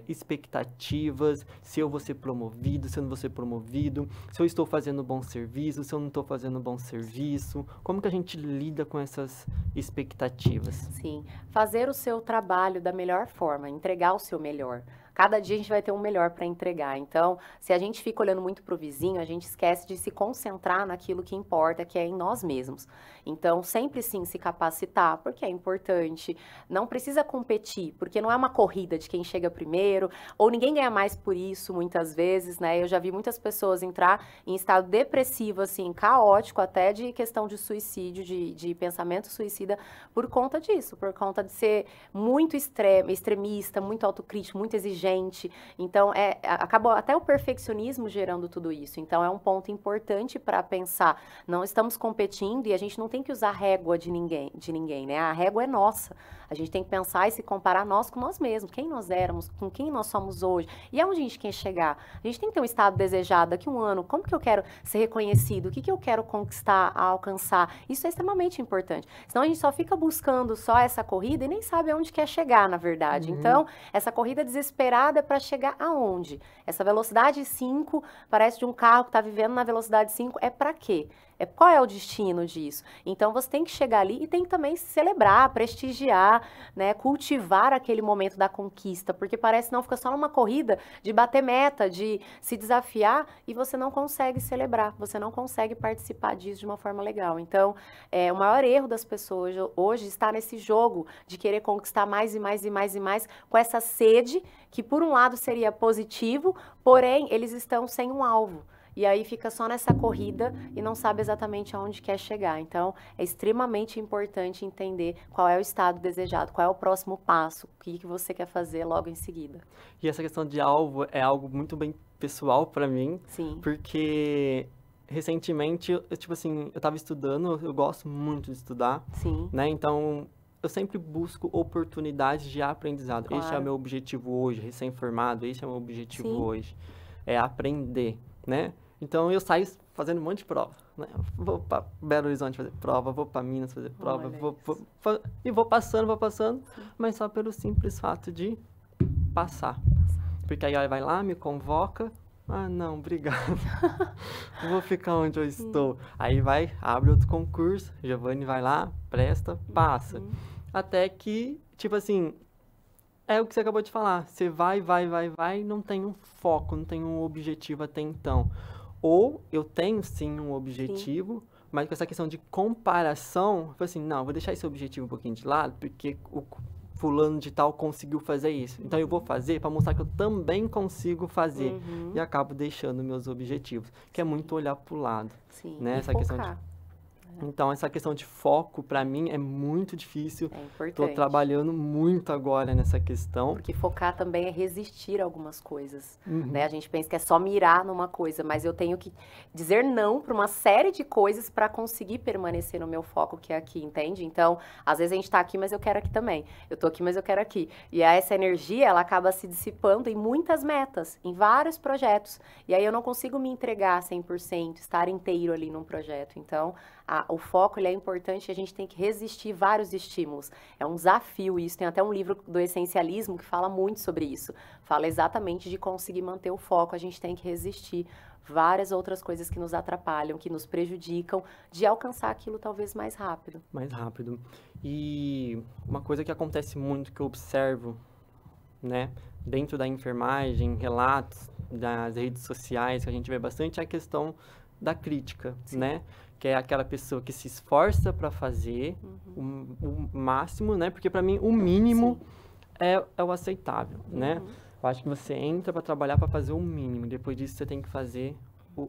expectativas, se eu vou ser promovido, se eu não vou ser promovido, se eu estou fazendo bom serviço, se eu não estou fazendo bom serviço. Como que a gente lida com essas expectativas? Sim, fazer o seu trabalho da melhor forma, entregar o seu melhor. Cada dia a gente vai ter um melhor para entregar. Então, se a gente fica olhando muito para o vizinho, a gente esquece de se concentrar naquilo que importa, que é em nós mesmos. Então, sempre sim se capacitar, porque é importante. Não precisa competir, porque não é uma corrida de quem chega primeiro, ou ninguém ganha mais por isso, muitas vezes, né? Eu já vi muitas pessoas entrar em estado depressivo, assim, caótico, até de questão de suicídio, de pensamento suicida, por conta disso, por conta de ser muito extremista, muito autocrítico, muito exigente. Então, acabou até o perfeccionismo gerando tudo isso. Então, é um ponto importante para pensar. Não estamos competindo e a gente não tem que usar régua de ninguém, né? A régua é nossa. A gente tem que pensar e se comparar nós com nós mesmos. Quem nós éramos, com quem nós somos hoje. E aonde a gente quer chegar? A gente tem que ter um estado desejado daqui a um ano. Como que eu quero ser reconhecido? O que eu quero conquistar, alcançar? Isso é extremamente importante. Senão a gente só fica buscando só essa corrida e nem sabe aonde quer chegar, na verdade. Então, essa corrida desesperada é para chegar aonde? Essa velocidade 5 parece de um carro que está vivendo na velocidade 5. É para quê? Qual é o destino disso? Então, você tem que chegar ali e tem que também celebrar, prestigiar, né, cultivar aquele momento da conquista, porque parece não fica só numa corrida de bater meta, de se desafiar e você não consegue celebrar, você não consegue participar disso de uma forma legal. Então, o maior erro das pessoas hoje está nesse jogo de querer conquistar mais e mais e mais e mais, com essa sede que, por um lado, seria positivo, porém, eles estão sem um alvo. E aí fica só nessa corrida e não sabe exatamente aonde quer chegar. Então, é extremamente importante entender qual é o estado desejado, qual é o próximo passo, o que você quer fazer logo em seguida. E essa questão de alvo é algo muito bem pessoal para mim. Sim. Porque recentemente, eu estava estudando, eu gosto muito de estudar. Sim. Né? Então, eu sempre busco oportunidades de aprendizado. Claro. Este é o meu objetivo hoje, recém-formado, este é o meu objetivo Sim. hoje. É aprender, né? Então, eu saio fazendo um monte de prova, né? Vou para Belo Horizonte fazer prova, vou para Minas fazer prova, e vou passando, Sim. mas só pelo simples fato de passar. Porque aí vai lá, me convoca, ah, não, obrigado, vou ficar onde eu estou. Aí abre outro concurso, Giovanni vai lá, presta, passa. Até que, tipo assim, é o que você acabou de falar, você vai, não tem um foco, não tem um objetivo até então. Ou eu tenho sim um objetivo, mas com essa questão de comparação, eu falei assim, não, vou deixar esse objetivo um pouquinho de lado, porque o fulano de tal conseguiu fazer isso. Então eu vou fazer para mostrar que eu também consigo fazer. E acabo deixando meus objetivos, que é muito olhar para o lado. Sim, né? E Essa focar. questão de... Então, essa questão de foco, para mim, é muito difícil. É importante. Estou trabalhando muito agora nessa questão. Porque focar também é resistir a algumas coisas. Né? A gente pensa que é só mirar numa coisa, mas eu tenho que dizer não para uma série de coisas para conseguir permanecer no meu foco, que é aqui, entende? Então, às vezes a gente está aqui, mas eu quero aqui também. Eu estou aqui, mas eu quero aqui. E essa energia, ela acaba se dissipando em muitas metas, em vários projetos. E aí eu não consigo me entregar 100%, estar inteiro ali num projeto. Então, o foco ele é importante e a gente tem que resistir vários estímulos. É um desafio isso. Tem até um livro do essencialismo que fala muito sobre isso. Fala exatamente de conseguir manter o foco. A gente tem que resistir várias outras coisas que nos atrapalham, que nos prejudicam, de alcançar aquilo talvez mais rápido. Mais rápido. E uma coisa que acontece muito, que eu observo, né, dentro da enfermagem, relatos das redes sociais, que a gente vê bastante, é a questão da crítica, né? Que é aquela pessoa que se esforça para fazer o máximo, né? Porque para mim o mínimo é o aceitável, né? Eu acho que você entra para trabalhar para fazer o mínimo. Depois disso você tem que fazer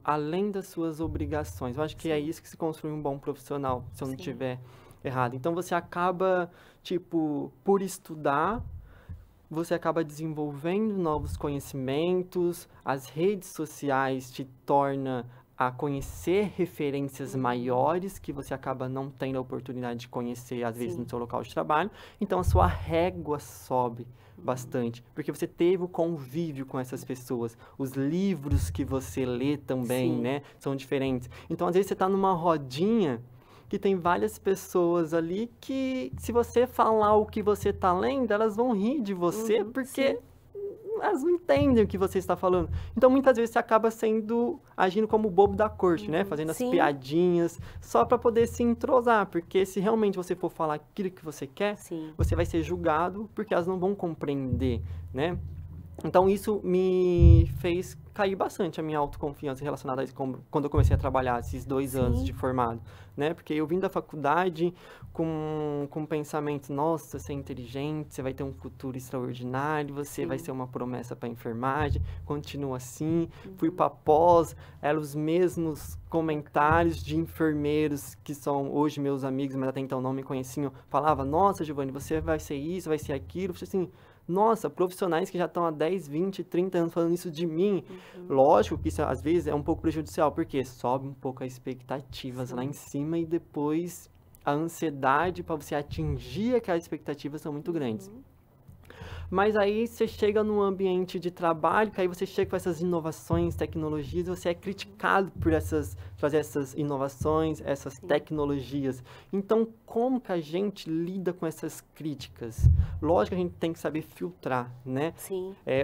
além das suas obrigações. Eu acho que é isso que se construi um bom profissional, se eu não estiver errado. Então você acaba, tipo, por estudar, você acaba desenvolvendo novos conhecimentos, as redes sociais te tornam a conhecer referências maiores que você acaba não tendo a oportunidade de conhecer, às vezes, no seu local de trabalho. Então, a sua régua sobe bastante, porque você teve o convívio com essas pessoas. Os livros que você lê também, né, são diferentes. Então, às vezes, você está numa rodinha que tem várias pessoas ali que, se você falar o que você tá lendo, elas vão rir de você, porque elas não entendem o que você está falando. Então, muitas vezes, você acaba agindo como o bobo da corte, né? Fazendo as piadinhas, só para poder se entrosar. Porque se realmente você for falar aquilo que você quer, você vai ser julgado, porque elas não vão compreender, né? Então, isso me fez cair bastante a minha autoconfiança relacionada a isso quando eu comecei a trabalhar esses 2 anos de formado, né? Porque eu vim da faculdade com pensamento, nossa, você é inteligente, você vai ter um futuro extraordinário, você vai ser uma promessa para a enfermagem, continua assim. Fui para pós, eram os mesmos comentários de enfermeiros que são hoje meus amigos, mas até então não me conheciam. Falava, nossa, Giovanni, você vai ser isso, vai ser aquilo. Eu falei assim, nossa, profissionais que já estão há 10, 20, 30 anos falando isso de mim. Lógico que isso, às vezes, é um pouco prejudicial, porque sobe um pouco as expectativas lá em cima e depois a ansiedade para você atingir aquelas expectativas são muito grandes. Mas aí você chega num ambiente de trabalho, que aí você chega com essas inovações, tecnologias, você é criticado por trazer essas inovações, essas tecnologias. Então, como que a gente lida com essas críticas? Lógico que a gente tem que saber filtrar, né?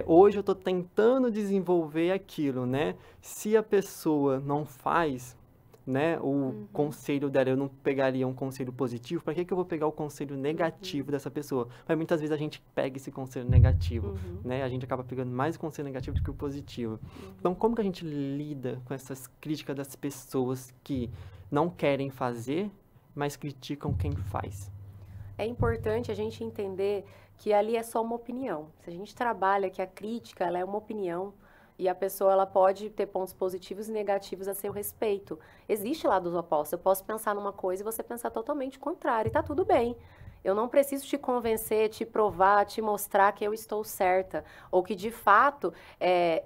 Hoje eu estou tentando desenvolver aquilo, né? Se a pessoa não faz, né, o conselho dela, eu não pegaria um conselho positivo, para que eu vou pegar o conselho negativo dessa pessoa? Mas muitas vezes a gente pega esse conselho negativo, né, a gente acaba pegando mais o conselho negativo do que o positivo. Então, como que a gente lida com essas críticas das pessoas que não querem fazer, mas criticam quem faz? É importante a gente entender que ali é só uma opinião. Se a gente trabalha que a crítica, ela é uma opinião, e a pessoa, ela pode ter pontos positivos e negativos a seu respeito. Existe lá dos opostos. Eu posso pensar numa coisa e você pensar totalmente o contrário. E tá tudo bem. Eu não preciso te convencer, te provar, te mostrar que eu estou certa. Ou que, de fato,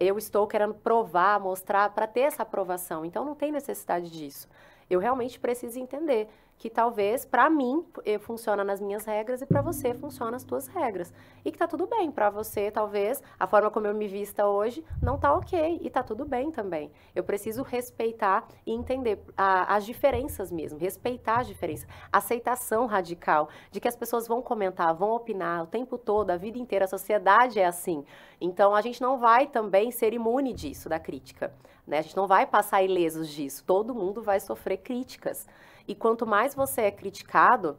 eu estou querendo provar, mostrar, para ter essa aprovação. Então, não tem necessidade disso. Eu realmente preciso entender que talvez, para mim, funciona nas minhas regras e para você funciona nas tuas regras. E que tá tudo bem. Para você, talvez, a forma como eu me vista hoje não tá ok. E tá tudo bem também. Eu preciso respeitar e entender as diferenças mesmo. Respeitar as diferenças. Aceitação radical de que as pessoas vão comentar, vão opinar o tempo todo, a vida inteira. A sociedade é assim. Então, a gente não vai também ser imune disso, da crítica, né? A gente não vai passar ilesos disso. Todo mundo vai sofrer críticas. E quanto mais você é criticado,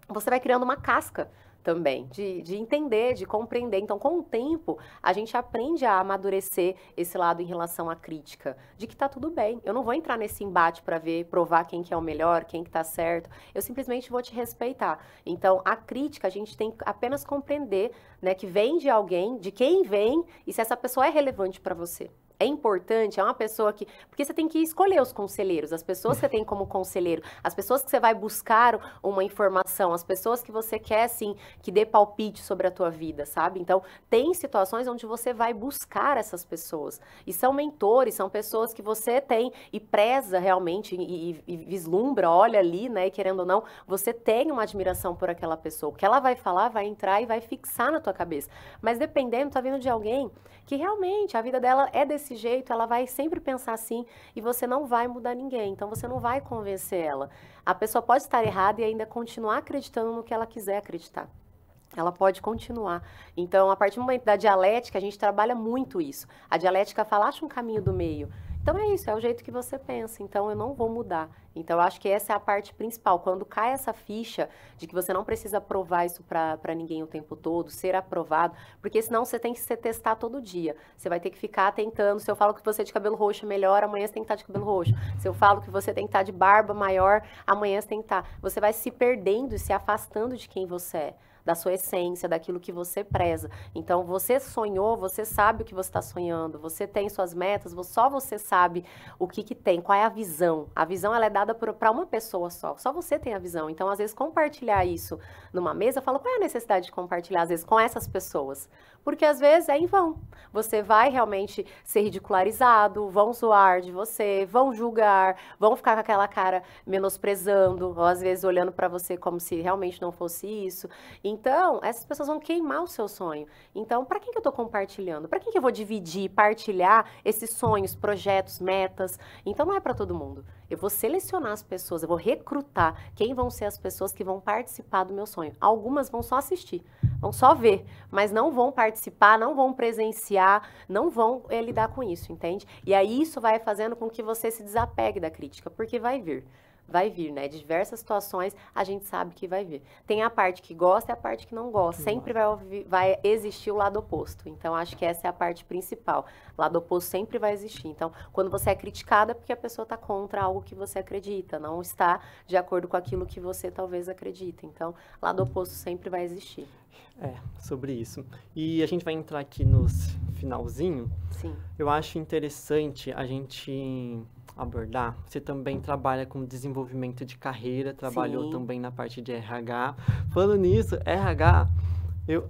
você vai criando uma casca também, de entender, de compreender. Então, com o tempo, a gente aprende a amadurecer esse lado em relação à crítica, de que tá tudo bem. Eu não vou entrar nesse embate para provar quem que é o melhor, quem que tá certo. Eu simplesmente vou te respeitar. Então, a crítica, a gente tem que apenas compreender, né, que vem de alguém, de quem vem, e se essa pessoa é relevante para você. É importante, é uma pessoa que... Porque você tem que escolher os conselheiros, as pessoas que você tem como conselheiro, as pessoas que você vai buscar uma informação, as pessoas que você quer, assim, que dê palpite sobre a tua vida, sabe? Então, tem situações onde você vai buscar essas pessoas. E são mentores, são pessoas que você tem e preza realmente e vislumbra, olha ali, né? E querendo ou não, você tem uma admiração por aquela pessoa. O que ela vai falar, vai entrar e vai fixar na tua cabeça. Mas dependendo, tá vindo de alguém que realmente a vida dela é desse jeito, ela vai sempre pensar assim e você não vai mudar ninguém, então você não vai convencer ela. A pessoa pode estar errada e ainda continuar acreditando no que ela quiser acreditar. Ela pode continuar. Então, a partir do momento da dialética, a gente trabalha muito isso. A dialética fala, acha um caminho do meio. Então, é isso, é o jeito que você pensa. Então, eu não vou mudar. Então, eu acho que essa é a parte principal. Quando cai essa ficha de que você não precisa provar isso para ninguém o tempo todo, ser aprovado, porque senão você tem que se testar todo dia. Você vai ter que ficar tentando. Se eu falo que você é de cabelo roxo é melhor, amanhã você tem que estar de cabelo roxo. Se eu falo que você tem que estar de barba maior, amanhã você tem que estar. Você vai se perdendo e se afastando de quem você é, da sua essência, daquilo que você preza. Então, você sonhou, você sabe o que você está sonhando, você tem suas metas, só você sabe o que tem, qual é a visão. A visão, ela é dada para uma pessoa só você tem a visão. Então, às vezes, compartilhar isso numa mesa, eu falo, qual é a necessidade de compartilhar, às vezes, com essas pessoas? Porque, às vezes, é em vão. Você vai realmente ser ridicularizado, vão zoar de você, vão julgar, vão ficar com aquela cara menosprezando, ou, às vezes, olhando para você como se realmente não fosse isso. Então, essas pessoas vão queimar o seu sonho. Então, para quem que eu estou compartilhando? Para quem que eu vou dividir, partilhar esses sonhos, projetos, metas? Então, não é para todo mundo. Eu vou selecionar as pessoas, eu vou recrutar quem vão ser as pessoas que vão participar do meu sonho. Algumas vão só assistir, vão só ver, mas não vão participar, não vão presenciar, não vão lidar com isso, entende? E aí isso vai fazendo com que você se desapegue da crítica, porque vai vir. Vai vir, né? De diversas situações, a gente sabe que vai vir. Tem a parte que gosta e a parte que não gosta. Sempre vai existir o lado oposto. Então, acho que essa é a parte principal. O lado oposto sempre vai existir. Então, quando você é criticada, é porque a pessoa está contra algo que você acredita, não está de acordo com aquilo que você talvez acredita. Então, lado oposto sempre vai existir. Sobre isso. E a gente vai entrar aqui nos finalzinho. Sim. Eu acho interessante a gente abordar. Você também trabalha com desenvolvimento de carreira, trabalhou também na parte de RH. Falando nisso, RH, eu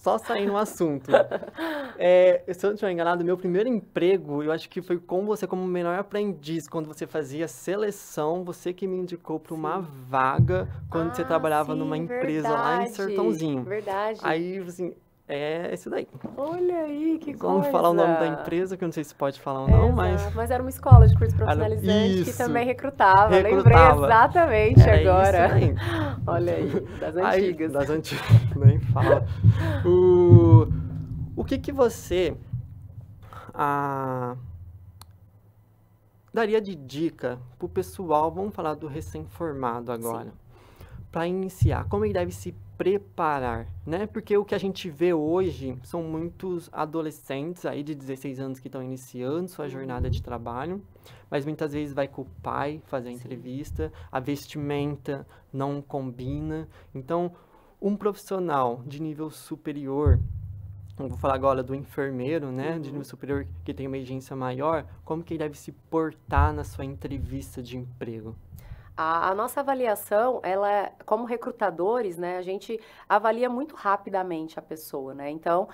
só saí no assunto. Se eu não estiver enganado, meu primeiro emprego, eu acho que foi com você como menor aprendiz, quando você fazia seleção, você que me indicou para uma vaga, quando você trabalhava numa empresa lá em Sertãozinho. Verdade. Aí, assim, é esse daí. Olha aí, que coisa. Vamos falar o nome da empresa, que eu não sei se pode falar ou não, Mas era uma escola de curso profissionalizante que também recrutava. Lembrei exatamente agora. Isso daí. Olha aí, das antigas. Das antigas, nem fala. O que você daria de dica pro pessoal, vamos falar do recém-formado agora, para iniciar, como ele deve se preparar, né? Porque o que a gente vê hoje são muitos adolescentes aí de 16 anos que estão iniciando sua jornada de trabalho, mas muitas vezes vai com o pai fazer a entrevista, a vestimenta não combina. Então, um profissional de nível superior, eu vou falar agora do enfermeiro, né, de nível superior que tem uma exigência maior, como que ele deve se portar na sua entrevista de emprego? A nossa avaliação, ela, como recrutadores, né, a gente avalia muito rapidamente a pessoa, né? Então,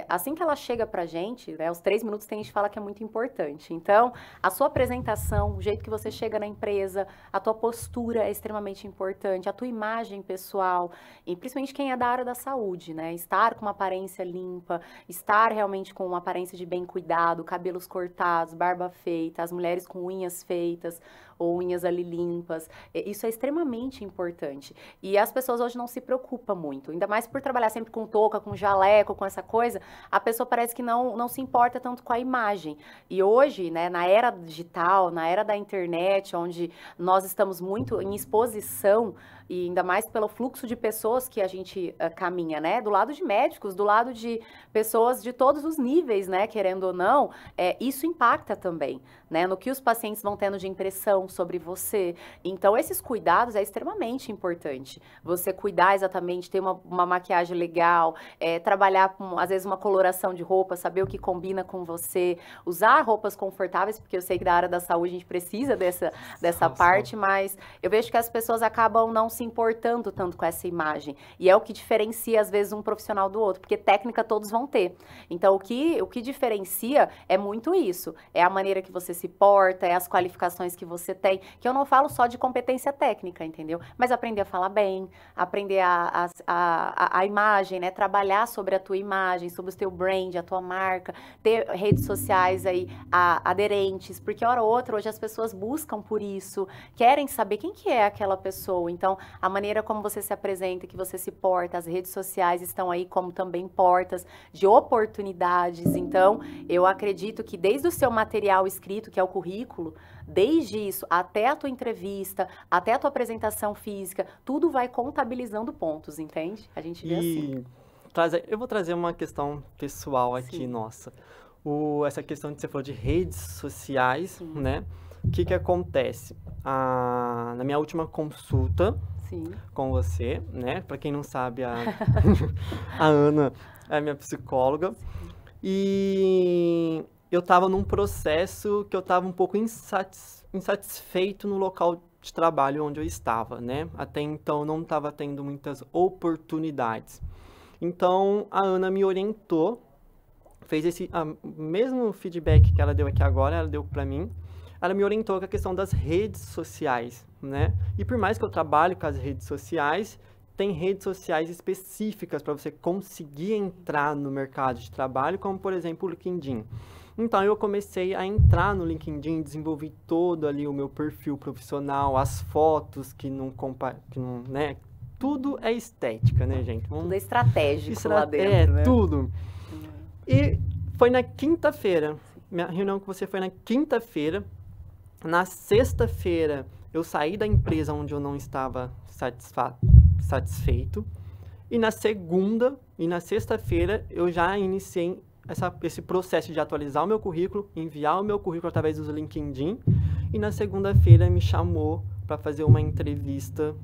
assim que ela chega pra gente, né, os 3 minutos tem gente que fala que é muito importante. Então, a sua apresentação, o jeito que você chega na empresa, a tua postura é extremamente importante, a tua imagem pessoal, e principalmente quem é da área da saúde, né? Estar com uma aparência limpa, estar realmente com uma aparência de bem cuidado, cabelos cortados, barba feita, as mulheres com unhas feitas, ou unhas ali limpas, isso é extremamente importante. E as pessoas hoje não se preocupam muito, ainda mais por trabalhar sempre com touca, com jaleco, com essa coisa, a pessoa parece que não se importa tanto com a imagem. E hoje, né, na era digital, na era da internet, onde nós estamos muito em exposição, e ainda mais pelo fluxo de pessoas que a gente caminha, né? Do lado de médicos, do lado de pessoas de todos os níveis, né? Querendo ou não, isso impacta também, né? No que os pacientes vão tendo de impressão sobre você. Então, esses cuidados é extremamente importante. Você cuidar exatamente, ter uma maquiagem legal, trabalhar com, às vezes, uma coloração de roupa, saber o que combina com você, usar roupas confortáveis, porque eu sei que da área da saúde a gente precisa dessa parte, mas eu vejo que as pessoas acabam não se importando tanto com essa imagem. E é o que diferencia, às vezes, um profissional do outro, porque técnica todos vão ter. Então, o que diferencia é muito isso. É a maneira que você se porta, é as qualificações que você tem, que eu não falo só de competência técnica, entendeu? Mas aprender a falar bem, aprender a imagem, né? Trabalhar sobre a tua imagem, sobre o teu brand, a tua marca, ter redes sociais aí aderentes, porque hora ou outra, hoje as pessoas buscam por isso, querem saber quem que é aquela pessoa. Então, a maneira como você se apresenta, que você se porta, as redes sociais estão aí como também portas de oportunidades. Então, eu acredito que desde o seu material escrito, que é o currículo, desde isso até a tua entrevista, até a tua apresentação física, tudo vai contabilizando pontos, entende? A gente vê assim. Eu vou trazer uma questão pessoal aqui, nossa. Essa questão que você falou de redes sociais, né? O que acontece? Na minha última consulta com você, né? Para quem não sabe, a Ana é minha psicóloga. E eu estava num processo que eu estava um pouco insatisfeito no local de trabalho onde eu estava, né? Até então, não estava tendo muitas oportunidades. Então, a Ana me orientou, fez esse mesmo feedback que ela deu aqui agora, ela deu para mim. Ela me orientou com a questão das redes sociais, né? E por mais que eu trabalhe com as redes sociais, tem redes sociais específicas para você conseguir entrar no mercado de trabalho, como, por exemplo, o LinkedIn. Então, eu comecei a entrar no LinkedIn, desenvolvi todo ali o meu perfil profissional, as fotos que não, né? Tudo é estética, né, gente? Tudo é estratégico lá dentro, né? Tudo. E foi na quinta-feira, minha reunião com você foi na quinta-feira. Na sexta-feira, eu saí da empresa onde eu não estava satisfeito. E na segunda e na sexta-feira, eu já iniciei esse processo de atualizar o meu currículo, enviar o meu currículo através do LinkedIn. E na segunda-feira, me chamou para fazer uma entrevista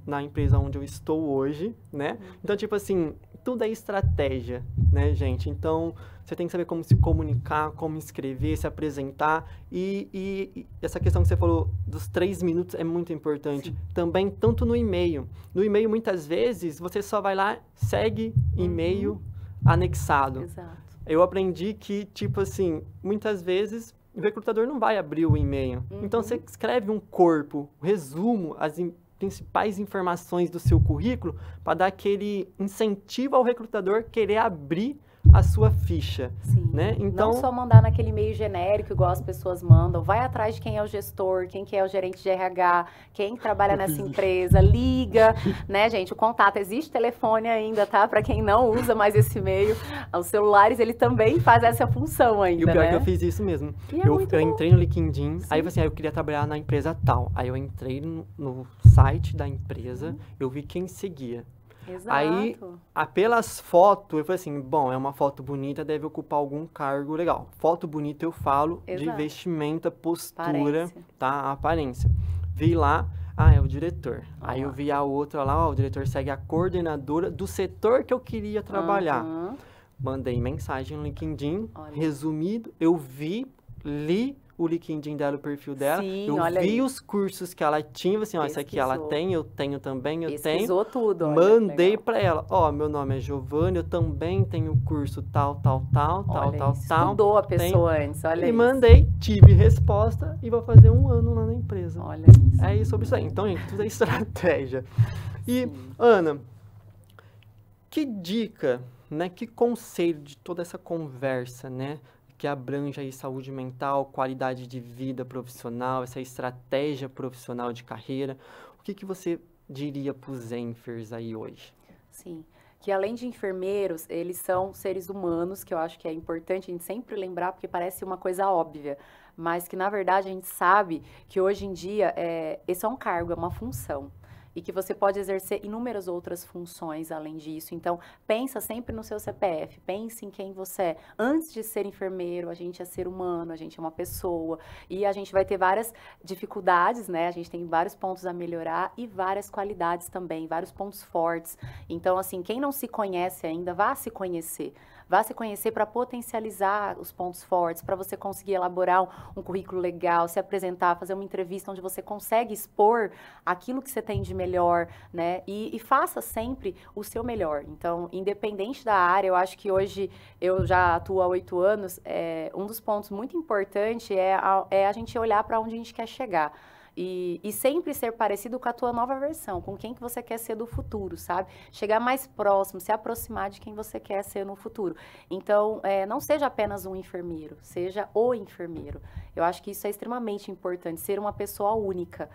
na empresa onde eu estou hoje, né? Então, tipo assim, tudo é estratégia, né, gente? Então, você tem que saber como se comunicar, como escrever, se apresentar. E essa questão que você falou dos 3 minutos é muito importante. Sim. Também, tanto no e-mail. No e-mail, muitas vezes, você só vai lá, segue e-mail anexado. Exato. Eu aprendi que, tipo assim, muitas vezes o recrutador não vai abrir o e-mail. Então, você escreve um corpo, resumo, as principais informações do seu currículo para dar aquele incentivo ao recrutador querer abrir a sua ficha, Sim. né? Então, não só mandar naquele e-mail genérico, igual as pessoas mandam, vai atrás de quem é o gestor, quem que é o gerente de RH, quem trabalha nessa empresa, liga, né, gente? O contato, existe telefone ainda, tá? Para quem não usa mais esse e-mail, os celulares, ele também faz essa função ainda, e o pior né? é que eu fiz isso mesmo. E eu entrei no LinkedIn, aí assim, eu queria trabalhar na empresa tal. Aí eu entrei no site da empresa, eu vi quem seguia. Exato. Aí, pelas fotos, eu falei assim, bom, é uma foto bonita, deve ocupar algum cargo legal. Foto bonita eu falo de vestimenta, postura, tá? A aparência. Vi lá, é o diretor. Aí eu vi a outra lá, o diretor segue a coordenadora do setor que eu queria trabalhar. Mandei mensagem no LinkedIn, resumido, eu vi, li o LinkedIn dela, o perfil dela. Sim, eu vi os cursos que ela tinha, assim, ó, isso aqui ela tem, eu tenho também, Pesquisou tudo, mandei para ela, meu nome é Giovanni, eu também tenho curso tal. Estudou a pessoa antes, olha isso. E mandei, tive resposta e vou fazer 1 ano lá na empresa. Olha isso. É isso sobre isso aí. Então, gente, tudo é estratégia. E, Ana, que dica, né, que conselho de toda essa conversa, né, que abrange aí saúde mental, qualidade de vida profissional, essa estratégia profissional de carreira. O que você diria para os Zenfers aí hoje? Sim, que além de enfermeiros, eles são seres humanos, que eu acho que é importante a gente sempre lembrar, porque parece uma coisa óbvia, mas que na verdade a gente sabe que hoje em dia esse é um cargo, é uma função. E que você pode exercer inúmeras outras funções além disso. Então, pensa sempre no seu CPF, pense em quem você é. Antes de ser enfermeiro, a gente é ser humano, a gente é uma pessoa. E a gente vai ter várias dificuldades, né? A gente tem vários pontos a melhorar e várias qualidades também, vários pontos fortes. Então, assim, quem não se conhece ainda, vá se conhecer. Vá se conhecer para potencializar os pontos fortes, para você conseguir elaborar um currículo legal, se apresentar, fazer uma entrevista onde você consegue expor aquilo que você tem de melhor, né? E faça sempre o seu melhor. Então, independente da área, eu acho que hoje eu já atuo há 8 anos, um dos pontos muito importantes é a gente olhar para onde a gente quer chegar. E sempre ser parecido com a tua nova versão, com quem que você quer ser do futuro, sabe? Chegar mais próximo, se aproximar de quem você quer ser no futuro. Então, não seja apenas um enfermeiro, seja o enfermeiro. Eu acho que isso é extremamente importante, ser uma pessoa única.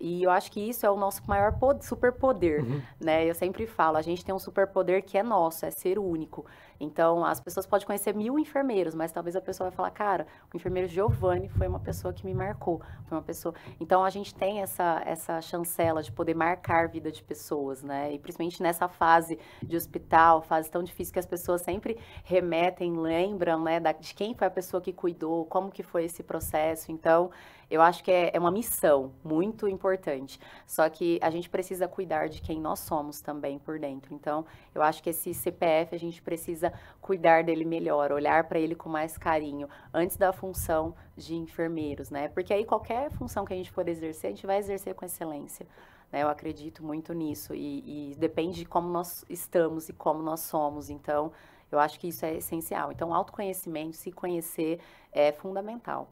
E eu acho que isso é o nosso maior superpoder, né? Eu sempre falo, a gente tem um superpoder que é nosso, é ser único. Então, as pessoas podem conhecer 1000 enfermeiros, mas talvez a pessoa vai falar, cara, o enfermeiro Giovanni foi uma pessoa que me marcou, foi uma pessoa... Então, a gente tem essa chancela de poder marcar a vida de pessoas, né? E principalmente nessa fase de hospital, fase tão difícil que as pessoas sempre remetem, lembram, né, de quem foi a pessoa que cuidou, como que foi esse processo. Então, eu acho que é uma missão muito importante. Só que a gente precisa cuidar de quem nós somos também por dentro. Então, eu acho que esse CPF a gente precisa cuidar dele melhor, olhar para ele com mais carinho, antes da função de enfermeiros, né? Porque aí qualquer função que a gente for exercer, a gente vai exercer com excelência. Né? Eu acredito muito nisso e depende de como nós estamos e como nós somos. Então, eu acho que isso é essencial. Então, autoconhecimento, se conhecer é fundamental.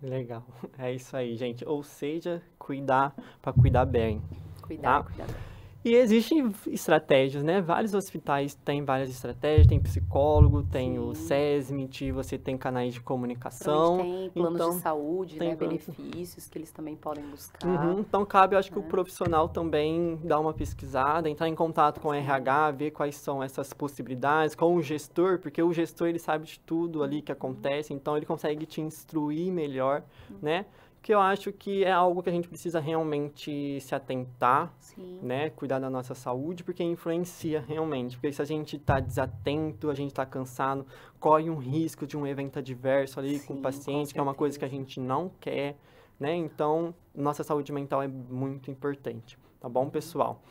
Legal, é isso aí, gente. Ou seja, cuidar para cuidar bem. Cuidar bem. E existem estratégias, né? Vários hospitais têm várias estratégias, tem psicólogo, tem o SESMIT, você tem canais de comunicação. Tem planos de saúde, né? Benefícios que eles também podem buscar. Então, cabe, eu acho que o profissional também dar uma pesquisada, entrar em contato com o RH, ver quais são essas possibilidades, com o gestor, porque o gestor, ele sabe de tudo ali que acontece, então ele consegue te instruir melhor, né? Que eu acho que é algo que a gente precisa realmente se atentar, né? Cuidar da nossa saúde, porque influencia realmente. Porque se a gente está desatento, a gente está cansado, corre um risco de um evento adverso ali com o paciente, que é uma coisa que a gente não quer, né? Então, nossa saúde mental é muito importante, tá bom, pessoal?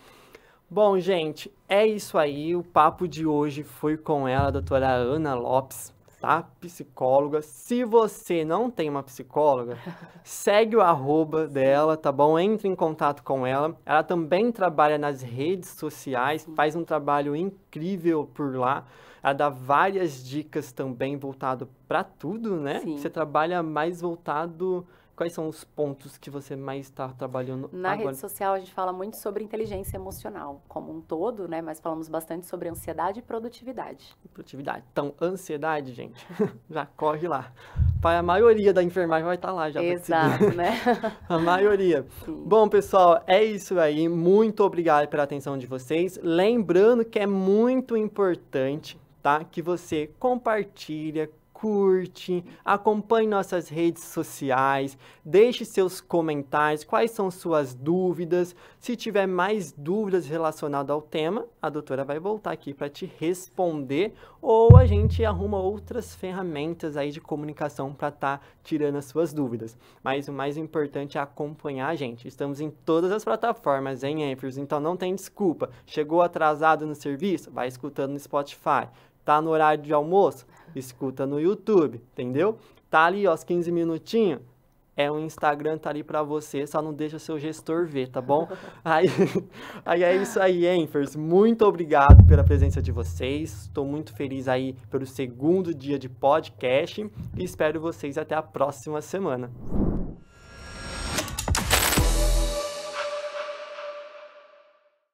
Bom, gente, é isso aí. O papo de hoje foi com ela, a doutora Ana Lopes, tá? Psicóloga. Se você não tem uma psicóloga, segue o @ dela, tá bom? Entre em contato com ela. Ela também trabalha nas redes sociais, faz um trabalho incrível por lá. Ela dá várias dicas também voltado para tudo, né? Você trabalha mais voltado... Quais são os pontos que você mais está trabalhando Na rede social, a gente fala muito sobre inteligência emocional como um todo, né? Mas falamos bastante sobre ansiedade e produtividade. Então, ansiedade, gente, já corre lá. A maioria da enfermagem vai estar lá já. Exato, né? A maioria. Bom, pessoal, é isso aí. Muito obrigado pela atenção de vocês. Lembrando que é muito importante, tá? Que você compartilha, curte, acompanhe nossas redes sociais, deixe seus comentários, quais são suas dúvidas. Se tiver mais dúvidas relacionadas ao tema, a doutora vai voltar aqui para te responder, ou a gente arruma outras ferramentas aí de comunicação para estar tirando as suas dúvidas. Mas o mais importante é acompanhar a gente. Estamos em todas as plataformas, hein, Anchors? Então não tem desculpa. Chegou atrasado no serviço? Vai escutando no Spotify. Tá no horário de almoço? Escuta no YouTube, entendeu? Tá ali, ó, os 15 minutinhos, é o Instagram, tá ali pra você, só não deixa seu gestor ver, tá bom? Aí é isso aí, Anchors. Muito obrigado pela presença de vocês. Estou muito feliz aí pelo 2º dia de podcast e espero vocês até a próxima semana.